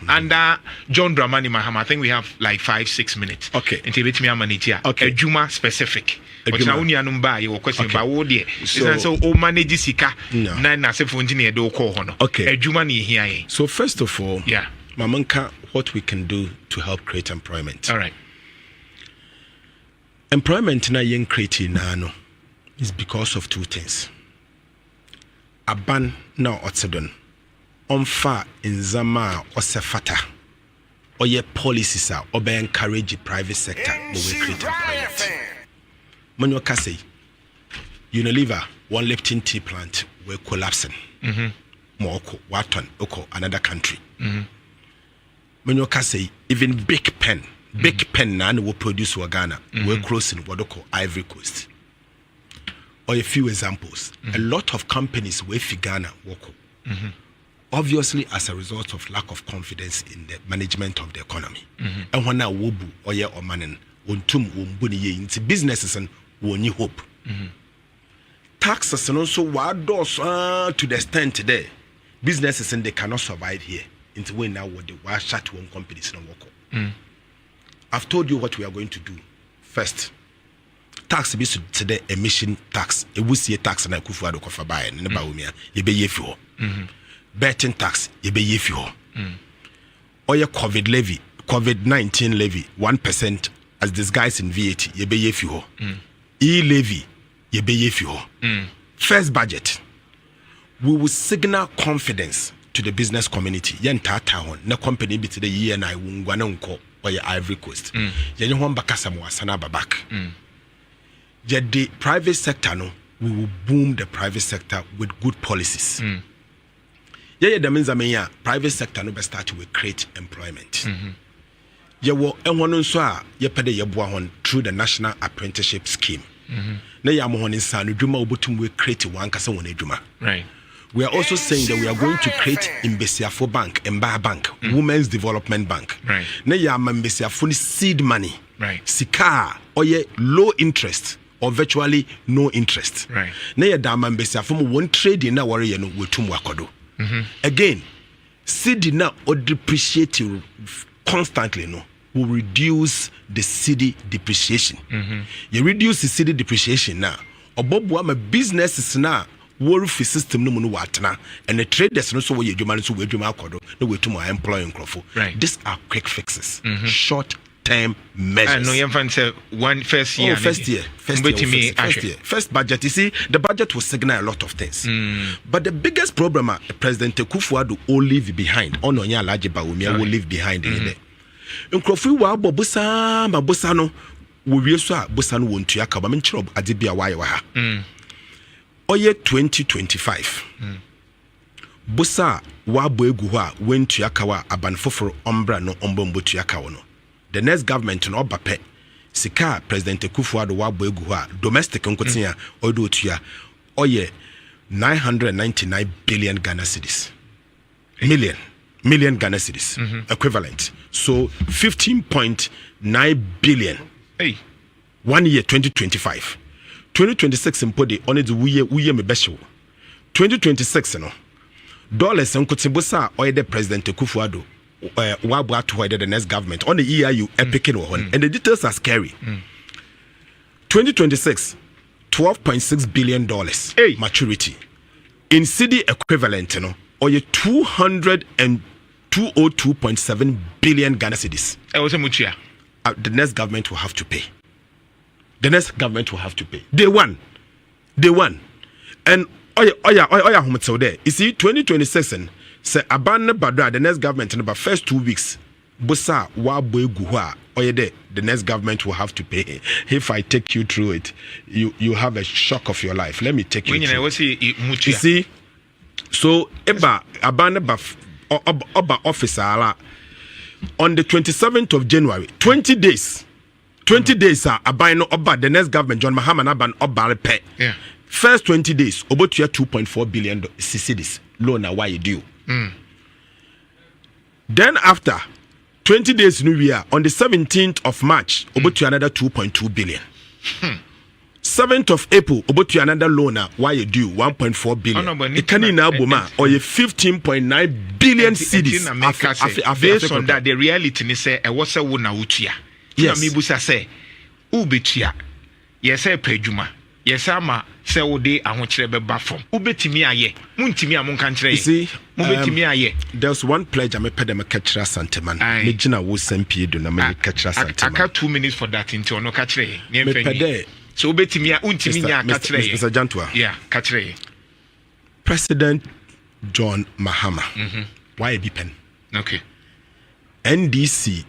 under John Dramani Mahama. I think we have like 5-6 minutes. Okay. Until me a manager. Okay. Ejuma specific. But now we are number your question about what dear. So manage sika. Na se for engineer do call hono. Okay. Ejuma ni here. So first of all, yeah, Mamanka, what we can do to help create employment. All right. Employment na yen create na is because of two things. Aban na otsedon. Onfa inzama osefata. Oye policies are obe encourage the private sector but we create employment. When you say Unilever, one Lipton tea plant were collapsing. Morocco, Wharton, Oko, another country. when you can say even big pen na will produce wa Ghana we're crossing what they call Ivory Coast. Or a few examples. A lot of companies we fi Ghana work. Obviously as a result of lack of confidence in the management of the economy. And when I wobu or ye or manen untum umbuni ye into businesses and woni hope. Taxes and also what does to the extent today businesses and they cannot survive here into when now what they shut one companies no work. I've told you what we are going to do. First, tax be to the emission tax. It will see a tax and I could for the buy and Baumia, ye be ye for. Betting tax, ye be ye for. Or your COVID-19 levy, 1% as disguised in VAT, ye be ye for. E-levy, ye be ye for. First budget, we will signal confidence to the business community. Yen tata na company be to the year and I won't or your Ivory Coast. Yen one bakasa sana babak. Yet the private sector, no, we will boom the private sector with good policies. Yeah, that means private sector no be start to create employment. Yeah, well, and one also ye pede ye boahon through the National Apprenticeship Scheme. Na ya mohon insan udwuma obotum we create one kasa won adwuma. Right. We are also saying that we are going to create Mbesiafo Bank, Mba Bank, Women's Development Bank. Right. Na ya Mbesiafo seed money. Right. Sika or ye low interest or virtually no interest. Right. Na ya da Mbesiafo mo won trade na worry ye no wetum wakodo. Again, seed na or depreciate constantly no will reduce the cedi depreciation. You reduce the cedi depreciation now. Obobu ama businesses na worry system no mu no watena and the traders no so we adwuma no so we adwuma akodo no we to employ nkrofo. These are quick fixes. Short term measures. No, you say one first year. First budget. You see, the budget will signal a lot of things. But the biggest problem, President Akufo-Addo will leave behind. Ononya Alhaji Bawumia will leave behind in there. Nkrofo wa bobusa mabusa no wo wieso a busa no wontu akaba menchiro ade bia wa ha. Oye 2025. Busa wa bo egu ho a wentu akawa aban foforo ombra no ombombo tu akawo no. The next government no obape sika President Akufo-Addo wa bo egu ho a domestic nkotia odo otua oye 999 billion Ghana cedis. Million Ghana cedis equivalent. So 15.9 billion. Hey. 1 year 2025. 2026 impode on it we me besho. 2026 no. Dollars nkotibosa oye the President Akufo-Addo wabwa to the next government on the EIU epic and the details are scary. 2026 $12.6 billion maturity in cedi equivalent no or 202.7 billion Ghana cedis. The next government will have to pay. Day one. And oya you see 2026 say aban badra the next government in about first 2 weeks busa wa boy guha the next government will have to pay. If I take you through it, you have a shock of your life. Let me take you through. You see, so eba aban oba officer on the 27th of January, 20 days aban no oba the next government John Mahama aban oba pay. Yeah. First 20 days obotua 2.4 billion cedis loan why you due. Then after 20 days new year on the 17th of March obotua another 2.2 billion. 7th of April obotua another loan why you due 1.4 billion. It can in Aboma or 15.9 billion cedis. Based on that the reality is say was a wona utia. Yes. Me busa say ubetia. Yes say pejuma. Yes ama say ode ahokyere beba from. Ubetimi aye. Muntimi amonka nkyere. You see, ubetimi aye. There's one pledge I'm pede me kachira santeman. Me gina wo sempie do na me kachira santeman. Aka 2 minutes for that into ono kachire. Me pede. So ubetimi a untimi nya kachire. Mr. Jantuah. Yeah, kachire. President John Mahama. Why be pen? Okay. NDC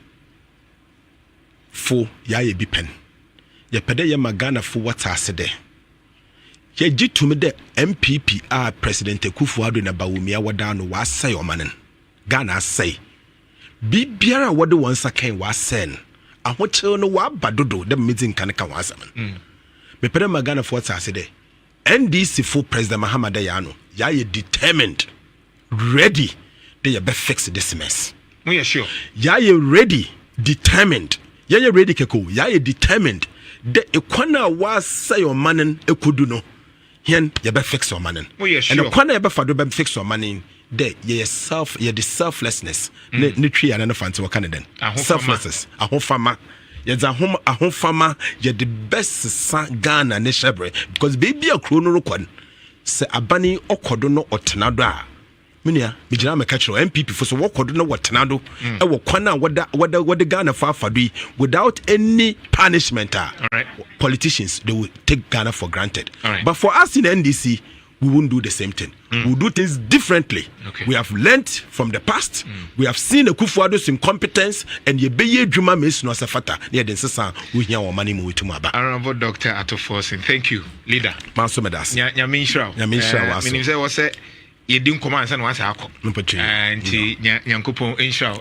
fo ya ye bi pen. Ye pede ye magana fo what asede. Ye jitumi de MPP President Akufo-Addo na Bawumia wada no wa say omanen. Ghana say bibiara wode won sakan wa sen ahokyere no wa badodo dem meeting kan ka wa asam me pere magana for tsase de NDC for President Mahamudu Yano ya ye determined ready they be fix this mess we are sure ya ye ready determined ya ye ready keko ya ye determined de ekwana wa say your manen ekudu no hien ye be fix your manen we are sure and ekwana ye be fado be fix your manen de ye the selflessness ne twi ya na fanti waka den selflessness ahofama ye za ahofama ye the best sa Ghana ne shebre because baby akro no rokwan se abani okodo no otenado a minia mijina me catch MPP for so okodo no otenado e wo kwana wada Ghana for afado without any punishment. All right, politicians they will take Ghana for granted. Right. But for us in NDC we won't do the same thing. We'll do things differently. Okay. We have learned from the past. We have seen Akufo-Addo's incompetence and ye beye dwuma mes no asafata. Ne den sesa we hia won mani mu wetum aba. Honorable Dr. Ato Forson, thank you, leader. Manso medas. Nya minshra. Waso. Minim say wo say ye din command say no asa akọ. Mpotwe. Nti nyankopon inshra.